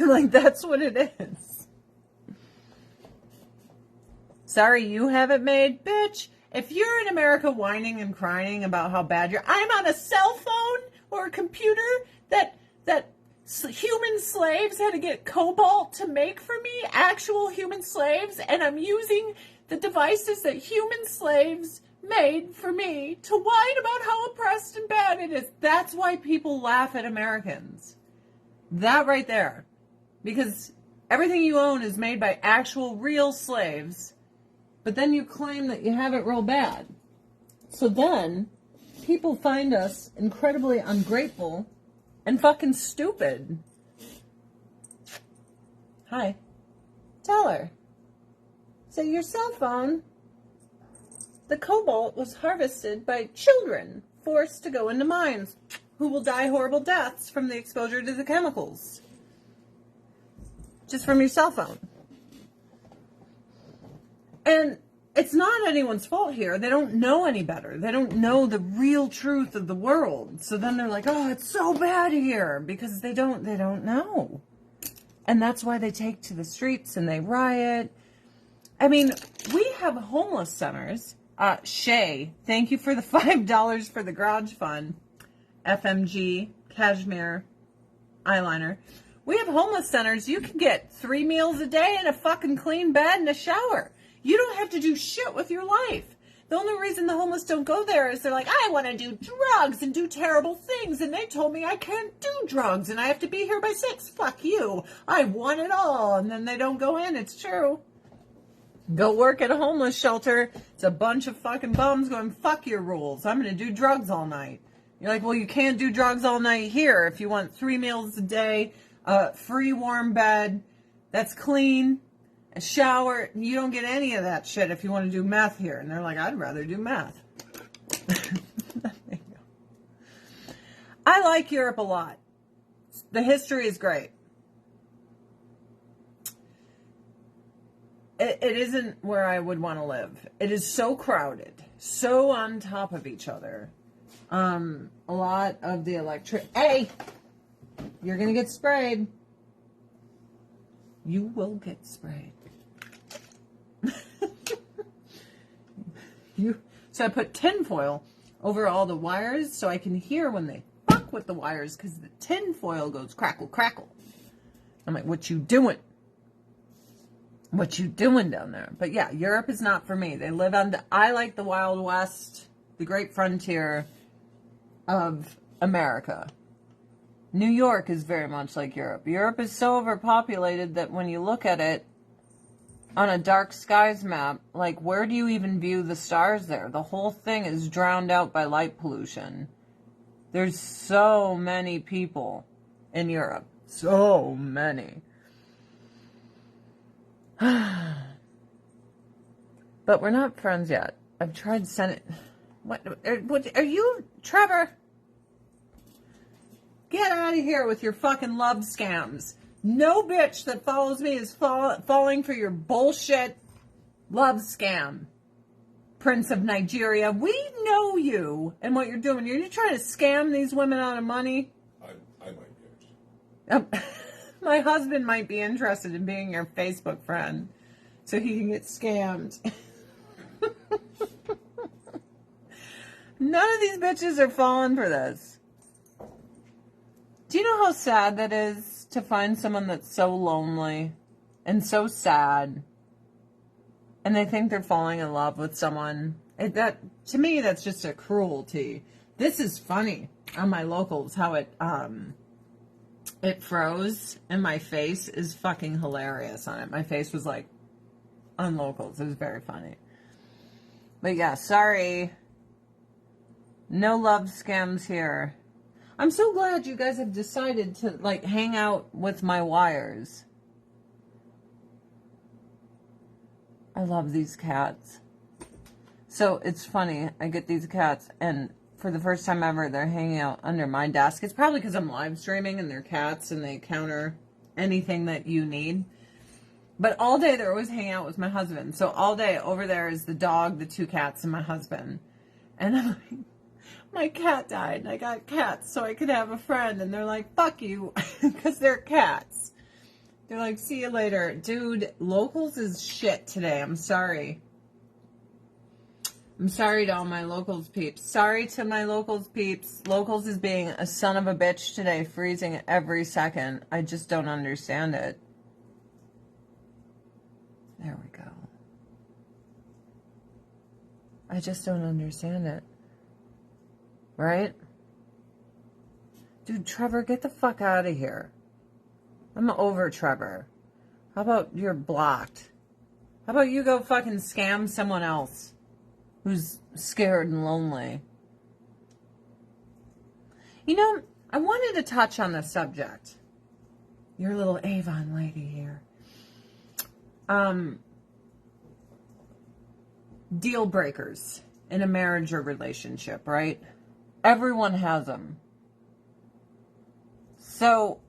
A: Like, that's what it is. Sorry you have it made, bitch. If you're in America whining and crying about how bad I'm on a cell phone or a computer that human slaves had to get cobalt to make for me, actual human slaves, and I'm using the devices that human slaves made for me to whine about how oppressed and bad it is. That's why people laugh at Americans. That right there. Because everything you own is made by actual real slaves, but then you claim that you have it real bad. So then people find us incredibly ungrateful and fucking stupid. Hi. Tell her. So your cell phone, the cobalt was harvested by children forced to go into mines who will die horrible deaths from the exposure to the chemicals. Just from your cell phone. And it's not anyone's fault here. They don't know any better. They don't know the real truth of the world. So then they're like, oh, it's so bad here. Because they don't know. And that's why they take to the streets and they riot. I mean, we have homeless centers. Shay, thank you for the $5 for the garage fund. FMG, cashmere, eyeliner. We have homeless centers. You can get 3 meals a day and a fucking clean bed and a shower. You don't have to do shit with your life. The only reason the homeless don't go there is they're like, I want to do drugs and do terrible things. And they told me I can't do drugs and I have to be here by 6. Fuck you. I want it all. And then they don't go in. It's true. Go work at a homeless shelter. It's a bunch of fucking bums going, fuck your rules. I'm going to do drugs all night. You're like, well, you can't do drugs all night here. If you want 3 meals a day, free warm bed, that's clean, a shower, you don't get any of that shit if you want to do meth here. And they're like, I'd rather do meth. I like Europe a lot. The history is great. It isn't where I would want to live. It is so crowded, so on top of each other. A lot of the electric... Hey! You're going to get sprayed. You will get sprayed. So I put tinfoil over all the wires so I can hear when they fuck with the wires because the tinfoil goes crackle, crackle. I'm like, what you doing? What you doing down there? But yeah, Europe is not for me. They live on I like the Wild West, the great frontier of America. New York is very much like Europe. Europe is so overpopulated that when you look at it on a dark skies map, like, where do you even view the stars there? The whole thing is drowned out by light pollution. There's so many people in Europe. So many. But we're not friends yet. I've tried sending... What are you, Trevor? Get out of here with your fucking love scams. No bitch that follows me is falling for your bullshit love scam. Prince of Nigeria, we know you and what you're doing. You're trying to scam these women out of money.
B: I might be interested.
A: My husband might be interested in being your Facebook friend so he can get scammed. None of these bitches are falling for this. Do you know how sad that is to find someone that's so lonely and so sad and they think they're falling in love with someone? To me, that's just a cruelty. This is funny on my locals, how it froze and my face is fucking hilarious on it. My face was like on locals. It was very funny. But yeah, sorry. No love scams here. I'm so glad you guys have decided to, like, hang out with my wires. I love these cats. So, it's funny. I get these cats, and for the first time ever, they're hanging out under my desk. It's probably because I'm live streaming, and they're cats, and they counter anything that you need. But all day, they're always hanging out with my husband. So, all day, over there is the dog, the 2 cats, and my husband. And I'm like... My cat died, and I got cats so I could have a friend. And they're like, fuck you, because they're cats. They're like, see you later. Dude, locals is shit today. I'm sorry. I'm sorry to all my locals peeps. Sorry to my locals peeps. Locals is being a son of a bitch today, freezing every second. I just don't understand it. There we go. I just don't understand it. Right? Dude, Trevor, get the fuck out of here. I'm over Trevor. How about you're blocked? How about you go fucking scam someone else who's scared and lonely? You know, I wanted to touch on the subject. Your little Avon lady here. Deal breakers in a marriage or relationship, right? Everyone has them. So,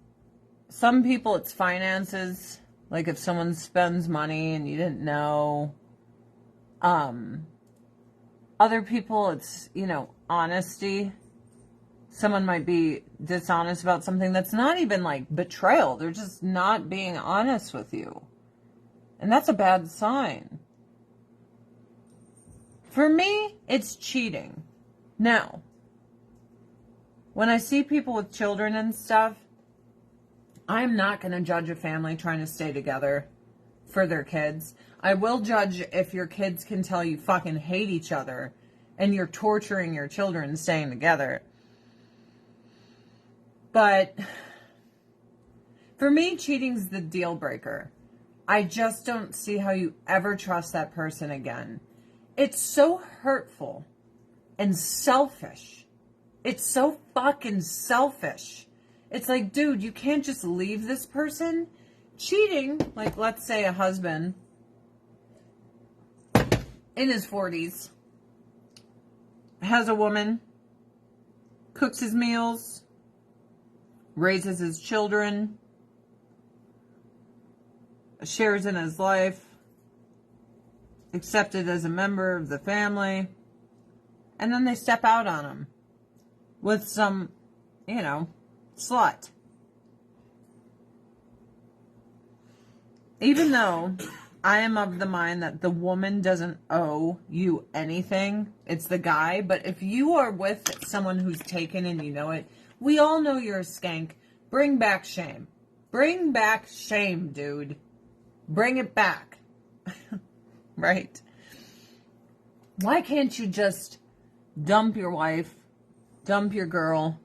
A: some people it's finances. Like if someone spends money and you didn't know. Other people it's, honesty. Someone might be dishonest about something that's not even like betrayal. They're just not being honest with you. And that's a bad sign. For me, it's cheating. Now, when I see people with children and stuff, I'm not going to judge a family trying to stay together for their kids. I will judge if your kids can tell you fucking hate each other and you're torturing your children staying together. But for me, cheating's the deal breaker. I just don't see how you ever trust that person again. It's so hurtful and selfish. It's so fucking selfish. It's like, dude, you can't just leave this person. Cheating, like let's say a husband in his 40s has a woman, cooks his meals, raises his children, shares in his life, accepted as a member of the family, and then they step out on him with some, slut. even though I am of the mind that the woman doesn't owe you anything, it's the guy. But if you are with someone who's taken and you know it, we all know you're a skank. Bring back shame. Bring back shame, dude. Bring it back. Right? Why can't you just dump your wife, dump your girl,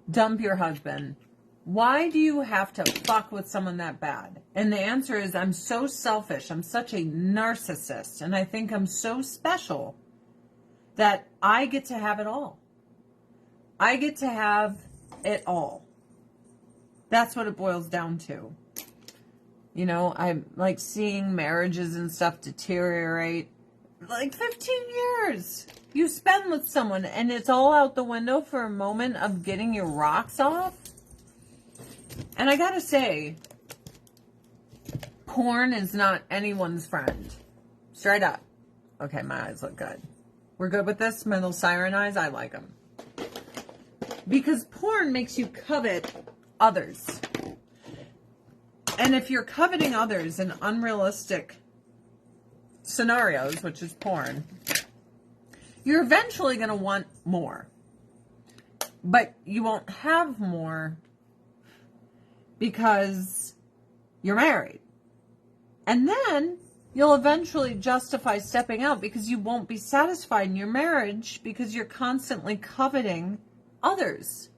A: dump your husband? Why do you have to fuck with someone that bad? And the answer is, I'm so selfish. I'm such a narcissist. And I think I'm so special that I get to have it all. I get to have it all. That's what it boils down to. You know, I'm like seeing marriages and stuff deteriorate. Like 15 years you spend with someone and it's all out the window for a moment of getting your rocks off. And I gotta say, porn is not anyone's friend. Straight up. Okay, my eyes look good. We're good with this? My little siren eyes? I like them. Because porn makes you covet others. And if you're coveting others in unrealistic scenarios, which is porn, you're eventually going to want more. But you won't have more because you're married. And then you'll eventually justify stepping out because you won't be satisfied in your marriage because you're constantly coveting others.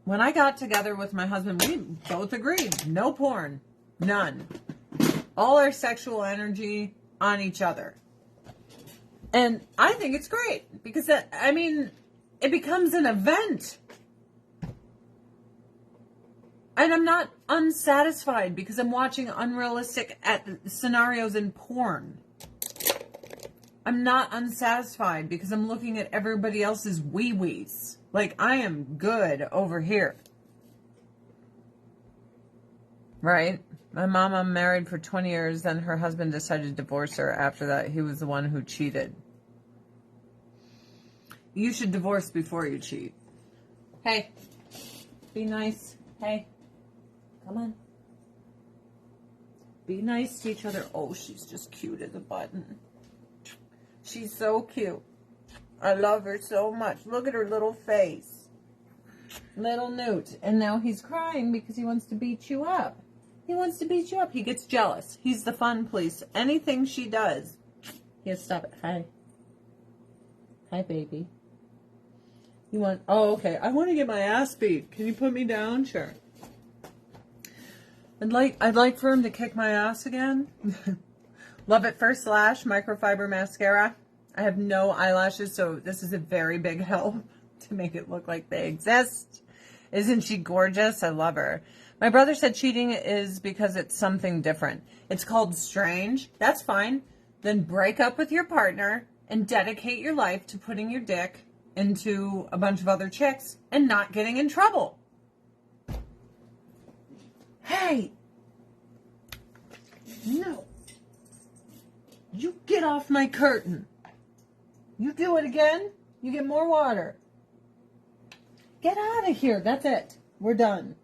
A: When I got together with my husband, we both agreed, no porn, none. All our sexual energy on each other. And I think it's great because, it becomes an event. And I'm not unsatisfied because I'm watching unrealistic scenarios in porn. I'm not unsatisfied because I'm looking at everybody else's wee-wees. Like, I am good over here. Right? My mama married for 20 years, then her husband decided to divorce her. After that, he was the one who cheated. You should divorce before you cheat. Hey, be nice. Hey, come on. Be nice to each other. Oh, she's just cute as a button. She's so cute. I love her so much. Look at her little face. Little Newt. And now he's crying because he wants to beat you up. He wants to beat you up. He gets jealous. He's the fun police. Anything she does, he has to stop it. Hi. Hi, baby. You want... Oh, okay. I want to get my ass beat. Can you put me down? Sure. I'd like for him to kick my ass again. Love It First Lash Microfiber Mascara. I have no eyelashes, so this is a very big help to make it look like they exist. Isn't she gorgeous? I love her. My brother said cheating is because it's something different. It's called strange. That's fine. Then break up with your partner and dedicate your life to putting your dick into a bunch of other chicks and not getting in trouble. Hey! No. You get off my curtain. You do it again, you get more water. Get out of here. That's it. We're done.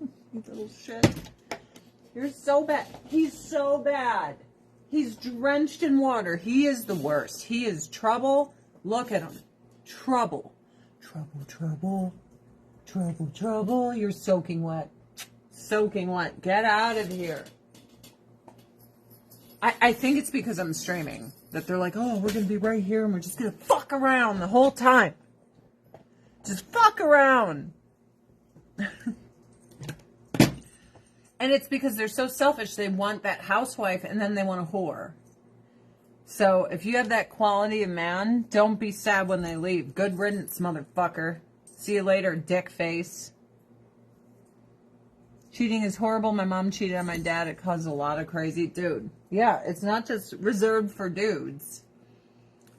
A: You little shit. You're so bad. He's so bad. He's drenched in water. He is the worst. He is trouble. Look at him. Trouble. Trouble, trouble. Trouble, trouble. You're soaking wet. Soaking wet. Get out of here. I think it's because I'm streaming that they're like, oh, we're going to be right here and we're just going to fuck around the whole time. Just fuck around. And it's because they're so selfish. They want that housewife and then they want a whore. So if you have that quality of man, don't be sad when they leave. Good riddance, motherfucker. See you later, dick face. Cheating is horrible. My mom cheated on my dad. It caused a lot of crazy... Dude, yeah, it's not just reserved for dudes.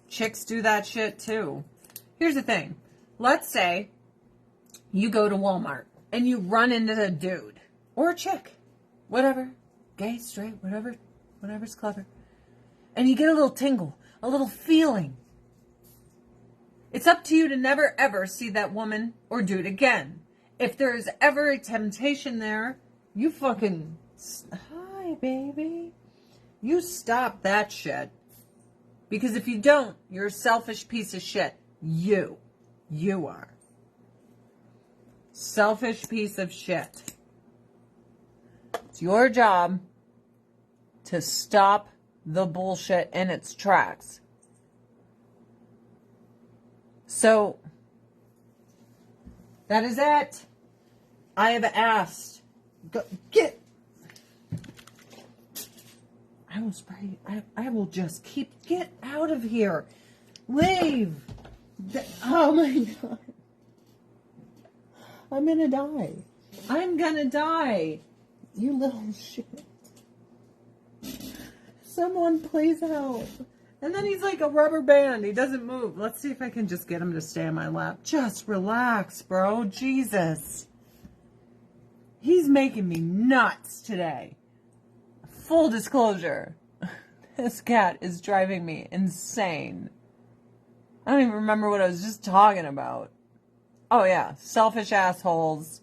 A: Chicks do that shit too. Here's the thing. Let's say you go to Walmart and you run into a dude or a chick. Whatever. Gay, straight, whatever. Whatever's clever. And you get a little tingle. A little feeling. It's up to you to never ever see that woman or dude again. if there's ever a temptation there, you fucking, hi, baby. You stop that shit. Because if you don't, you're a selfish piece of shit. You are. Selfish piece of shit. It's your job to stop the bullshit in its tracks. So, that is it. I have asked. Get. I will spray. I will just get out of here. Leave. Oh my God. I'm gonna die. I'm gonna die. You little shit. Someone please help. And then he's like a rubber band. He doesn't move. Let's see if I can just get him to stay on my lap. Just relax, bro. Jesus. He's making me nuts today. Full disclosure. This cat is driving me insane. I don't even remember what I was just talking about. Oh yeah, selfish assholes.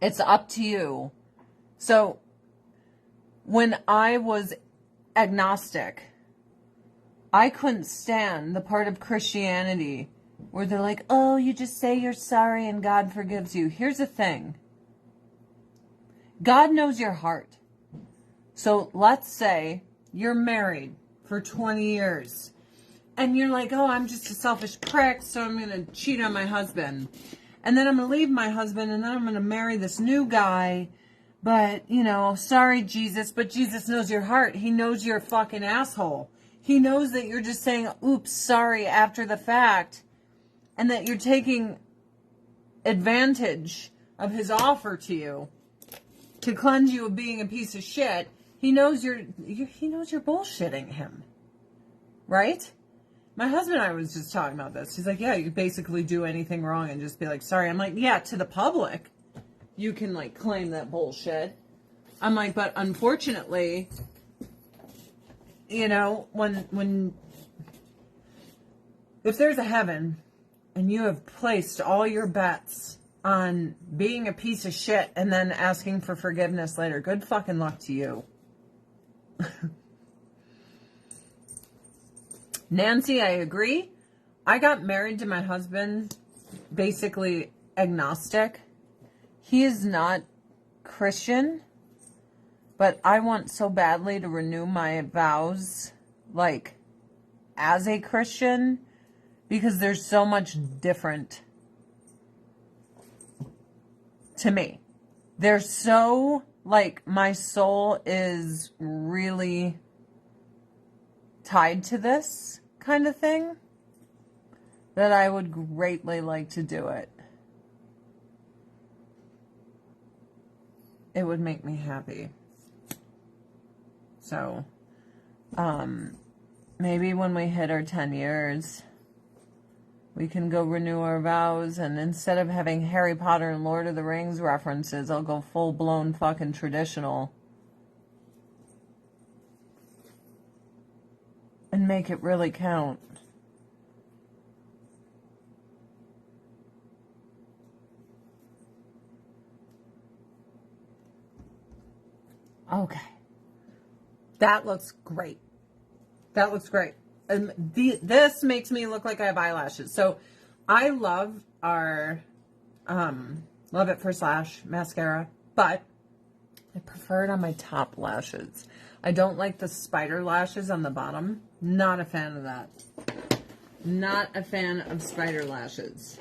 A: It's up to you. So, when I was agnostic, I couldn't stand the part of Christianity where they're like, oh, you just say you're sorry and God forgives you. Here's the thing. God knows your heart. So let's say you're married for 20 years and you're like, oh, I'm just a selfish prick, so I'm going to cheat on my husband. And then I'm going to leave my husband and then I'm going to marry this new guy. But, you know, sorry, Jesus, but Jesus knows your heart. He knows you're a fucking asshole. He knows that you're just saying, oops, sorry, after the fact. And that you're taking advantage of his offer to you to cleanse you of being a piece of shit. He knows you're bullshitting him. Right? My husband and I was just talking about this. He's like, yeah, you basically do anything wrong and just be like, sorry. I'm like, yeah, to the public, you can like claim that bullshit. I'm like, but unfortunately, you know, when if there's a heaven and you have placed all your bets on being a piece of shit and then asking for forgiveness later, good fucking luck to you. Nancy, I agree. I got married to my husband basically agnostic. He is not Christian, but I want so badly to renew my vows, like, as a Christian, because there's so much different to me. They're so, like, my soul is really tied to this kind of thing that I would greatly like to do it. It would make me happy. So, maybe when we hit our 10 years, we can go renew our vows, and instead of having Harry Potter and Lord of the Rings references, I'll go full-blown fucking traditional. And make it really count. Okay. That looks great. That looks great. And this makes me look like I have eyelashes. So I love our Love It First Lash mascara, but I prefer it on my top lashes. I don't like the spider lashes on the bottom. Not a fan of that. Not a fan of spider lashes.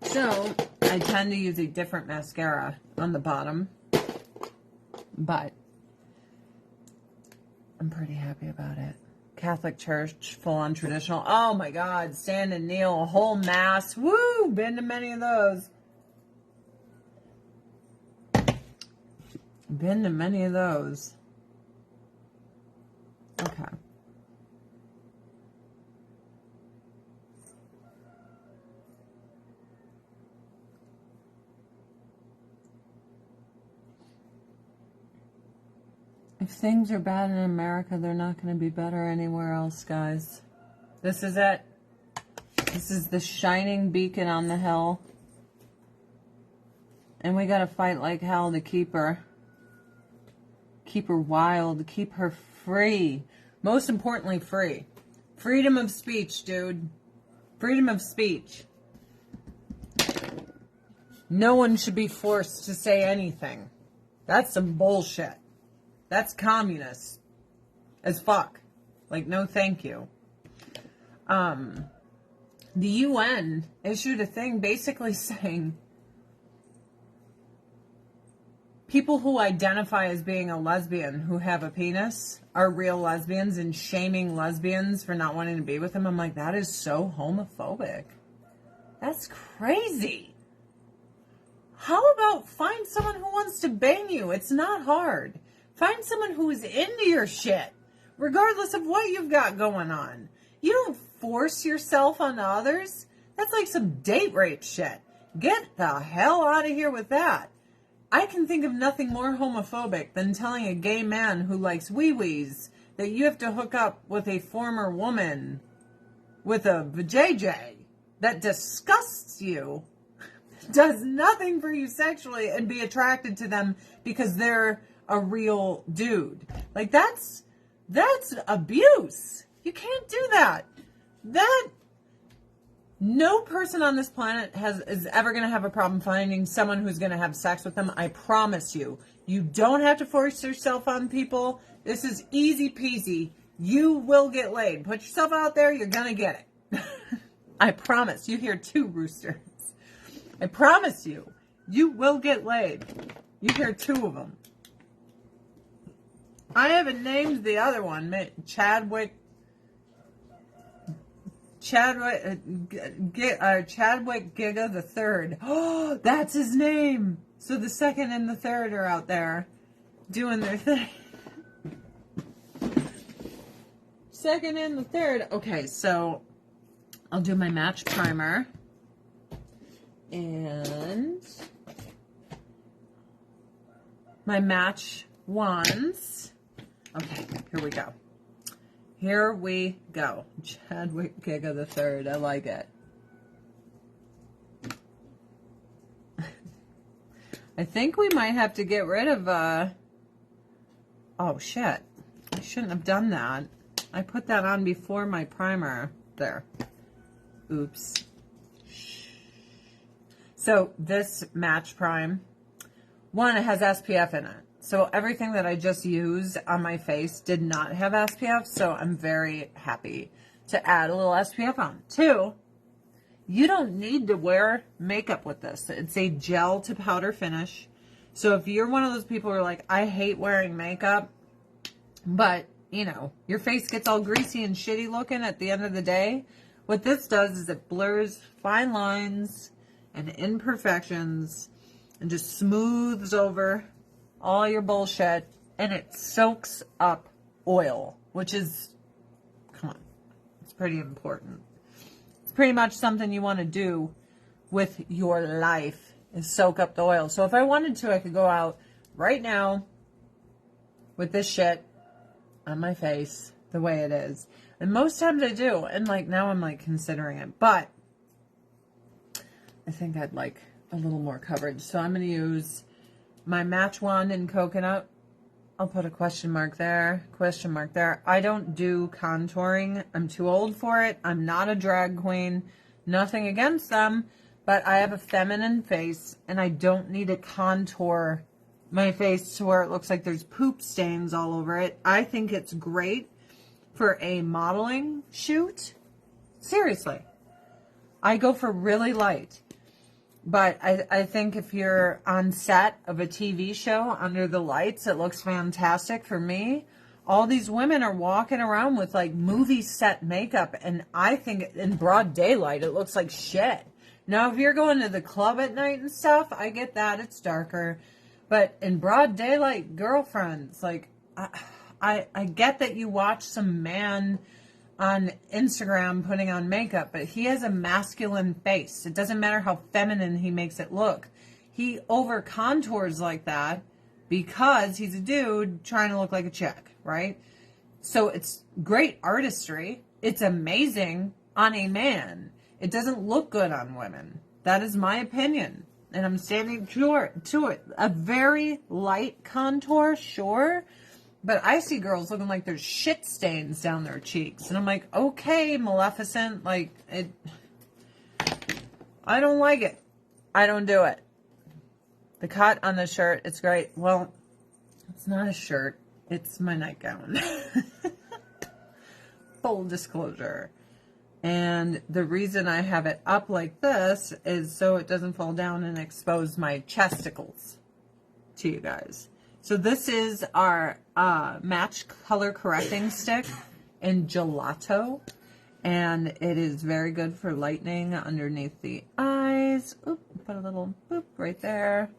A: So I tend to use a different mascara on the bottom, but I'm pretty happy about it. Catholic Church, full-on traditional. Oh my God, stand and kneel, a whole mass. Woo! Been to many of those. Been to many of those. Okay. If things are bad in America, they're not going to be better anywhere else, guys. This is it. This is the shining beacon on the hill. And we gotta fight like hell to keep her wild, keep her free. Most importantly, free. Freedom of speech, dude. Freedom of speech. No one should be forced to say anything. That's some bullshit. That's communist as fuck. Like, no thank you. The UN issued a thing basically saying people who identify as being a lesbian who have a penis are real lesbians, and shaming lesbians for not wanting to be with them. I'm like, that is so homophobic. That's crazy. How about find someone who wants to bang you? It's not hard. Find someone who is into your shit, regardless of what you've got going on. You don't force yourself on others. That's like some date rape shit. Get the hell out of here with that. I can think of nothing more homophobic than telling a gay man who likes wee-wees that you have to hook up with a former woman with a vajayjay. That disgusts you, does nothing for you sexually, and be attracted to them because they're a real dude. Like, that's abuse. You can't do that. No person on this planet is ever going to have a problem finding someone who's going to have sex with them. I promise you. You don't have to force yourself on people. This is easy peasy. You will get laid. Put yourself out there. You're going to get it. I promise. You hear 2 roosters. I promise you. You will get laid. You hear 2 of them. I haven't named the other one. Chadwick Giga the Third. Oh, that's his name. So the second and the third are out there doing their thing. Second and the third. Okay, so I'll do my match primer. And my match wands. Okay, here we go. Here we go. Chadwick Giga the Third. I like it. I think we might have to get rid of, oh shit. I shouldn't have done that. I put that on before my primer. There. Oops. So this match prime, one, it has SPF in it. So everything that I just used on my face did not have SPF, so I'm very happy to add a little SPF on. 2, you don't need to wear makeup with this. It's a gel to powder finish. So if you're one of those people who are like, I hate wearing makeup, but, you know, your face gets all greasy and shitty looking at the end of the day, what this does is it blurs fine lines and imperfections and just smooths over all your bullshit, and it soaks up oil, which is, come on, it's pretty important. It's pretty much something you want to do with your life, is soak up the oil. So if I wanted to, I could go out right now with this shit on my face the way it is. And most times I do, and like now I'm like considering it, but I think I'd like a little more coverage. So I'm going to use my match wand in coconut. I'll put a question mark there, question mark there. I don't do contouring. I'm too old for it. I'm not a drag queen. Nothing against them, but I have a feminine face, and I don't need to contour my face to where it looks like there's poop stains all over it. I think it's great for a modeling shoot. Seriously. I go for really light. But I think if you're on set of a TV show under the lights, it looks fantastic for me. All these women are walking around with like movie set makeup, and I think in broad daylight, it looks like shit. Now, if you're going to the club at night and stuff, I get that. It's darker. But in broad daylight, girlfriends, like, I get that you watch some man on Instagram putting on makeup, but he has a masculine face. It doesn't matter how feminine he makes it look. He over contours like that because he's a dude trying to look like a chick, right? So it's great artistry. It's amazing on a man. It doesn't look good on women. That is my opinion. and I'm standing to it. A very light contour, sure. But I see girls looking like there's shit stains down their cheeks. And I'm like, okay, Maleficent, like, I don't like it. I don't do it. The cut on the shirt, it's great. Well, it's not a shirt. It's my nightgown. Full disclosure. And the reason I have it up like this is so it doesn't fall down and expose my chesticles to you guys. So this is our match color correcting stick in gelato. And it is very good for lightening underneath the eyes. Oop, put a little boop right there.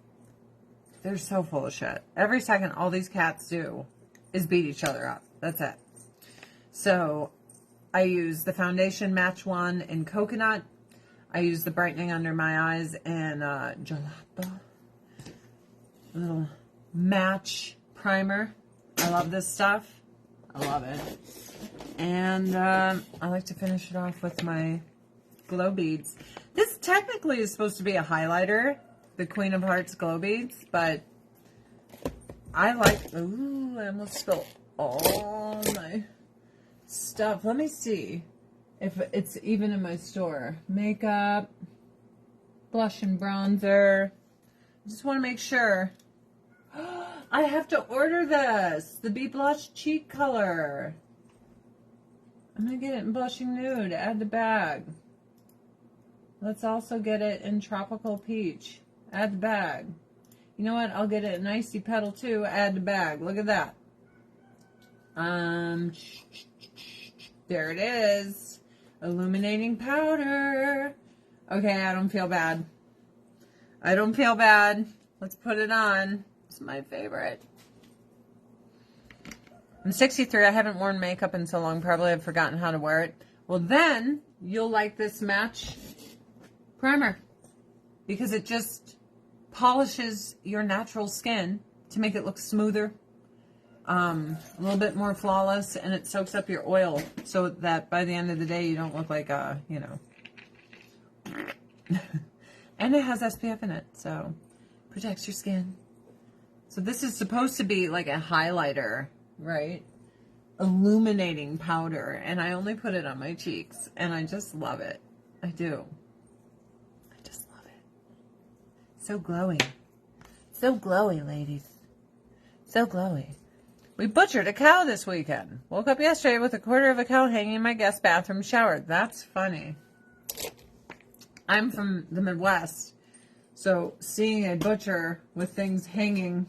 A: They're so full of shit. Every second all these cats do is beat each other up. That's it. So I use the foundation match one in coconut. I use the brightening under my eyes in gelato. A little match primer. I love this stuff. I love it. And I like to finish it off with my glow beads. This technically is supposed to be a highlighter, the Queen of Hearts glow beads, but I like, ooh, I almost spilled all my stuff. Let me see if it's even in my store. Makeup, blush and bronzer. I just want to make sure. I have to order this. The Be Blush cheek color. I'm going to get it in Blushing Nude. Add to bag. Let's also get it in Tropical Peach. Add to bag. You know what? I'll get it in Icy Petal too. Add to bag. Look at that. There it is. Illuminating powder. Okay, I don't feel bad. I don't feel bad. Let's put it on. It's my favorite. I'm 63. I haven't worn makeup in so long. Probably have forgotten how to wear it. Well, then you'll like this match primer because it just polishes your natural skin to make it look smoother, a little bit more flawless, and it soaks up your oil so that by the end of the day you don't look like a, you know. And it has SPF in it, so protects your skin. So this is supposed to be like a highlighter, right? Illuminating powder, and I only put it on my cheeks, and I just love it. I do. I just love it. So glowy. So glowy, ladies. So glowy. We butchered a cow this weekend. Woke up yesterday with a quarter of a cow hanging in my guest bathroom shower. That's funny. I'm from the Midwest, so seeing a butcher with things hanging,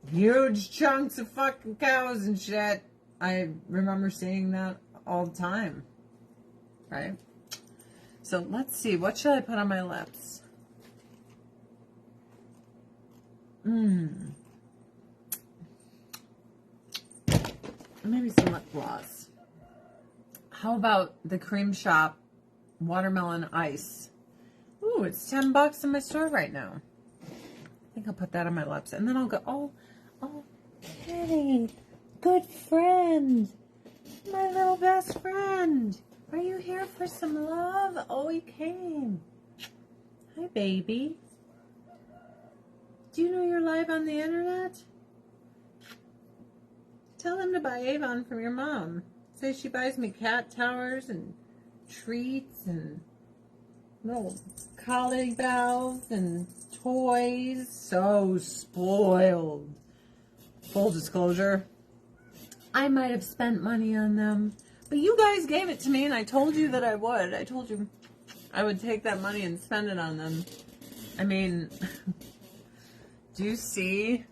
A: huge chunks of fucking cows and shit, I remember seeing that all the time, right? So let's see, what should I put on my lips? Maybe some lip gloss. How about the Cream Shop Watermelon Ice? Ooh, it's $10 in my store right now. I think I'll put that on my lips, and then I'll go, oh, Kitty, good friend, my little best friend. Are you here for some love? Oh, he came. Hi, baby. Do you know you're live on the internet? Tell them to buy Avon from your mom. Say she buys me cat towers and treats and little collie bells and toys. So spoiled. Full disclosure, I might have spent money on them, but you guys gave it to me and I told you that I would. I told you I would take that money and spend it on them. I mean, do you see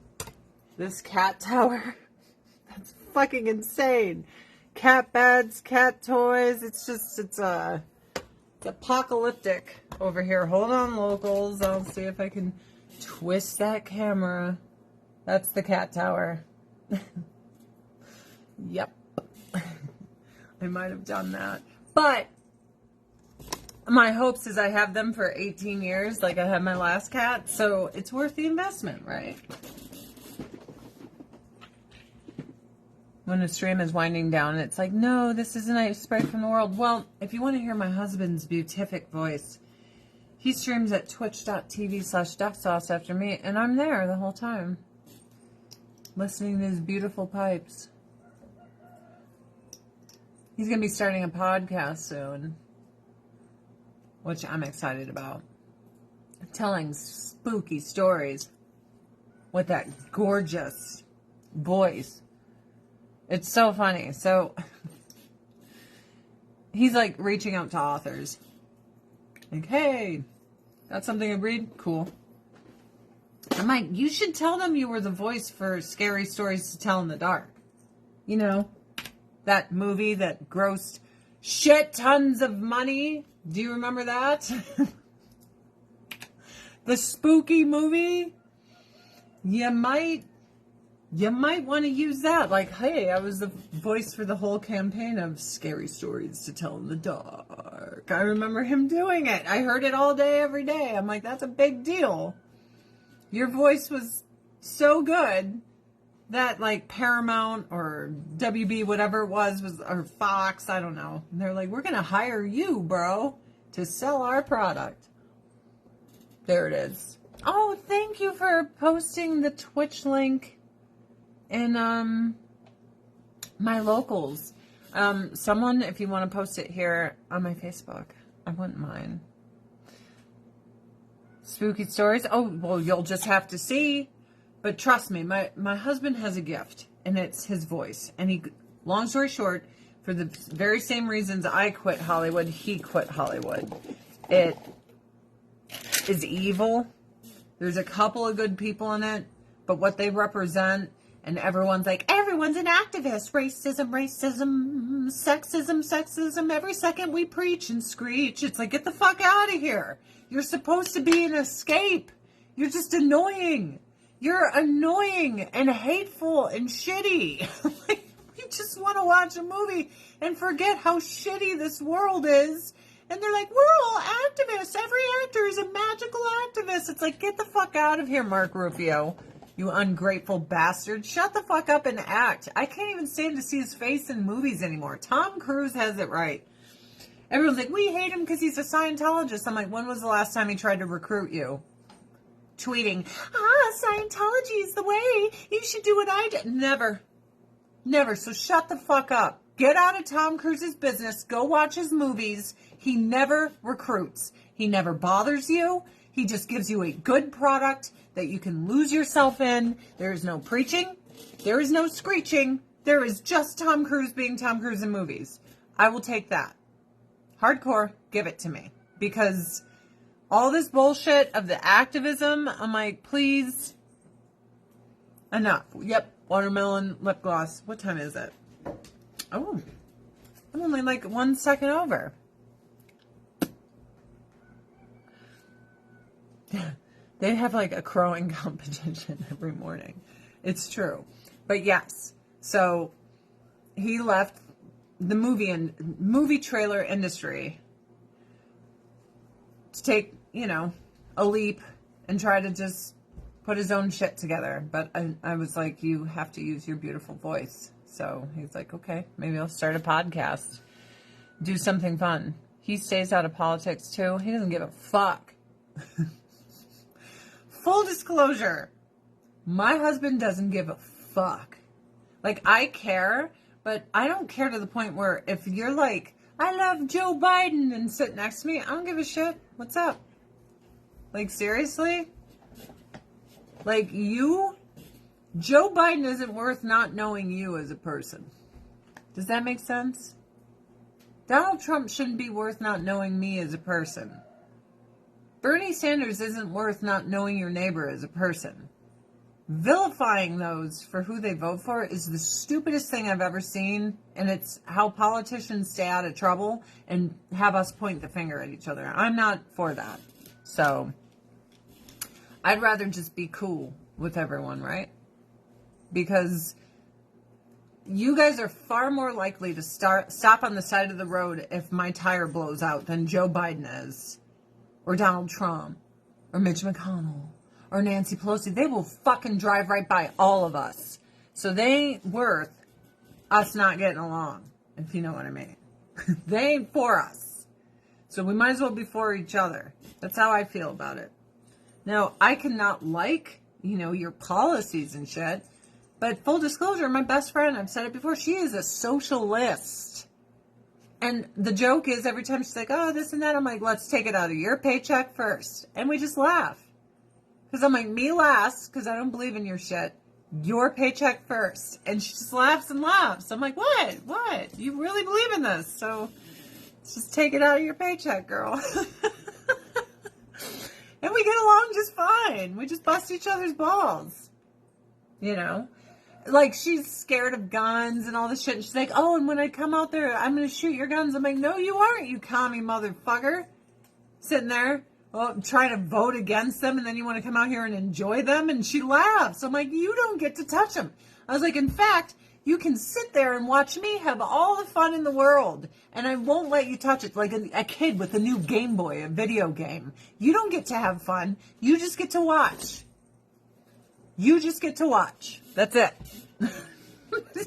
A: this cat tower? That's fucking insane. Cat beds, cat toys. It's just, it's apocalyptic over here. Hold on, locals. I'll see if I can twist that camera. That's the cat tower. Yep. I might have done that. But my hopes is I have them for 18 years like I had my last cat. So it's worth the investment, right? When the stream is winding down, it's like, no, this isn't a spray from the world. Well, if you want to hear my husband's beatific voice, He streams at twitch.tv/ducksauce after me, and I'm there the whole time, listening to his beautiful pipes. He's going to be starting a podcast soon, which I'm excited about. Telling spooky stories with that gorgeous voice. It's so funny. So he's like reaching out to authors. Like, hey, got something to read? Cool. I'm like, you should tell them you were the voice for Scary Stories to Tell in the Dark. You know, that movie that grossed shit tons of money. Do you remember that? The spooky movie. You might want to use that. Like, hey, I was the voice for the whole campaign of Scary Stories to Tell in the Dark. I remember him doing it. I heard it all day, every day. I'm like, that's a big deal. Your voice was so good that, like, Paramount or WB, whatever it was, or Fox, I don't know. And they're like, we're going to hire you, bro, to sell our product. There it is. Oh, thank you for posting the Twitch link in my locals. Someone, if you want to post it here on my Facebook, I wouldn't mind. Spooky stories. Oh, well, you'll just have to see. But trust me, my husband has a gift, and it's his voice. And he, long story short, for the very same reasons I quit Hollywood, he quit Hollywood. It is evil. There's a couple of good people in it, but what they represent, and everyone's like, everyone's an activist. Racism, sexism. Every second we preach and screech. It's like, get the fuck out of here. You're supposed to be an escape. You're just annoying. You're annoying and hateful and shitty. Like, we just want to watch a movie and forget how shitty this world is. And they're like, we're all activists. Every actor is a magical activist. It's like, get the fuck out of here, Mark Rufio. You ungrateful bastard. Shut the fuck up and act. I can't even stand to see his face in movies anymore. Tom Cruise has it right. Everyone's like, we hate him because he's a Scientologist. I'm like, when was the last time he tried to recruit you? Tweeting, Scientology is the way. You should do what I did. Never. So shut the fuck up. Get out of Tom Cruise's business. Go watch his movies. He never recruits. He never bothers you. He just gives you a good product that you can lose yourself in. There is no preaching. There is no screeching. There is just Tom Cruise being Tom Cruise in movies. I will take that. Hardcore, give it to me. Because all this bullshit of the activism, I'm like, please, enough. Yep, watermelon lip gloss. What time is it? Oh, I'm only like 1 second over. They have like a crowing competition every morning. It's true. But yes, so he left the movie trailer industry to take, a leap and try to just put his own shit together. But I was like, you have to use your beautiful voice. So he's like, okay, maybe I'll start a podcast, do something fun. He stays out of politics too. He doesn't give a fuck. Full disclosure, my husband doesn't give a fuck. Like, I care, but I don't care to the point where if you're like, I love Joe Biden and sit next to me, I don't give a shit. What's up? Like, seriously? Like, Joe Biden isn't worth not knowing you as a person. Does that make sense? Donald Trump shouldn't be worth not knowing me as a person. Bernie Sanders isn't worth not knowing your neighbor as a person. Vilifying those for who they vote for is the stupidest thing I've ever seen, and it's how politicians stay out of trouble and have us point the finger at each other. I'm not for that. So, I'd rather just be cool with everyone, right? Because you guys are far more likely to stop on the side of the road if my tire blows out than Joe Biden is. Or Donald Trump, or Mitch McConnell, or Nancy Pelosi. They will fucking drive right by all of us. So they ain't worth us not getting along, if you know what I mean. They ain't for us. So we might as well be for each other. That's how I feel about it. Now, I cannot like, your policies and shit. But full disclosure, my best friend, I've said it before, she is a socialist. And the joke is every time she's like, oh, this and that, I'm like, let's take it out of your paycheck first. And we just laugh. Because I'm like, me last, because I don't believe in your shit. Your paycheck first. And she just laughs and laughs. I'm like, what? What? You really believe in this? So let's just take it out of your paycheck, girl. And we get along just fine. We just bust each other's balls. Like, she's scared of guns and all this shit. And she's like, oh, and when I come out there, I'm going to shoot your guns. I'm like, no, you aren't, you commie motherfucker. Sitting there, trying to vote against them, and then you want to come out here and enjoy them? And she laughs. I'm like, you don't get to touch them. I was like, in fact, you can sit there and watch me have all the fun in the world, and I won't let you touch it. Like a kid with a new Game Boy, a video game. You don't get to have fun. You just get to watch. You just get to watch. That's it.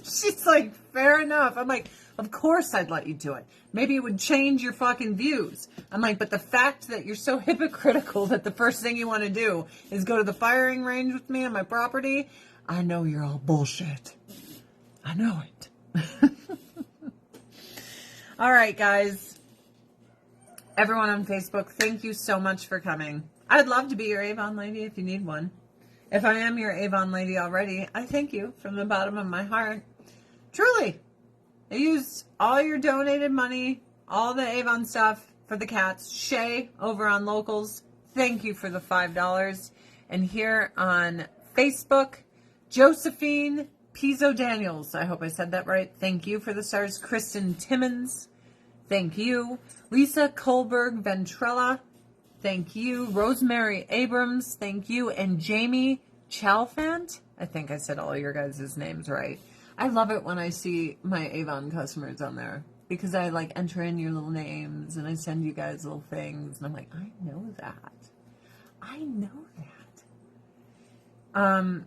A: She's like, fair enough. I'm like, of course I'd let you do it. Maybe it would change your fucking views. I'm like, but the fact that you're so hypocritical that the first thing you want to do is go to the firing range with me on my property, I know you're all bullshit. I know it. All right, guys. Everyone on Facebook, thank you so much for coming. I'd love to be your Avon lady if you need one. If I am your Avon lady already, I thank you from the bottom of my heart. Truly. I used all your donated money, all the Avon stuff for the cats. Shay over on Locals, thank you for the $5. And here on Facebook, Josephine Pizzo Daniels, I hope I said that right. Thank you for the stars. Kristen Timmons, thank you. Lisa Kohlberg Ventrella, thank you. Rosemary Abrams, thank you. And Jamie Chalfant, I think I said all your guys' names right. I love it when I see my Avon customers on there, because I like enter in your little names and I send you guys little things, and I'm like, I know that. I know that.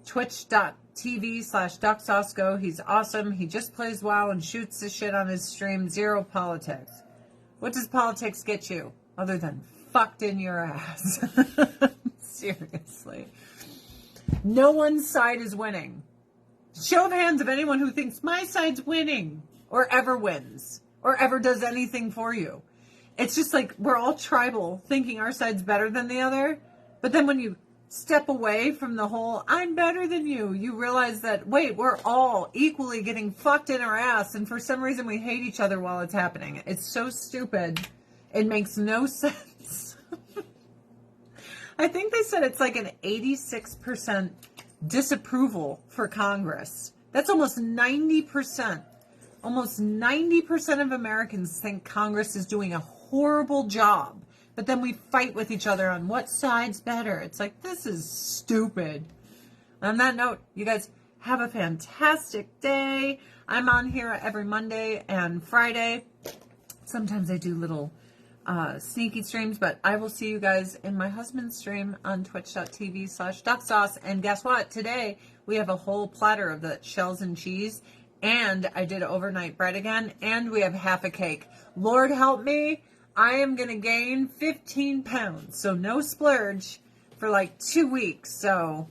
A: Twitch.tv/DuckSauceGo. He's awesome. He just plays WoW and shoots the shit on his stream. Zero politics. What does politics get you other than fucked in your ass? Seriously. No one's side is winning. Show of hands of anyone who thinks my side's winning, or ever wins, or ever does anything for you. It's just like we're all tribal, thinking our side's better than the other. But then when you step away from the whole I'm better than you realize that, wait, we're all equally getting fucked in our ass, and for some reason we hate each other while it's happening. It's so stupid. It makes no sense. I think they said it's like an 86% disapproval for Congress. That's almost 90%. Almost 90% of Americans think Congress is doing a horrible job. But then we fight with each other on what side's better. It's like, this is stupid. On that note, you guys have a fantastic day. I'm on here every Monday and Friday. Sometimes I do little sneaky streams, but I will see you guys in my husband's stream on twitch.tv/DuckSauce. And guess what? Today we have a whole platter of the shells and cheese, and I did overnight bread again, and we have half a cake. Lord help me, I am going to gain 15 pounds, so no splurge for like 2 weeks. So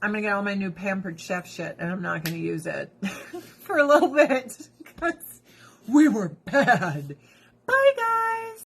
A: I'm going to get all my new Pampered Chef shit, and I'm not going to use it for a little bit because we were bad. Bye, guys.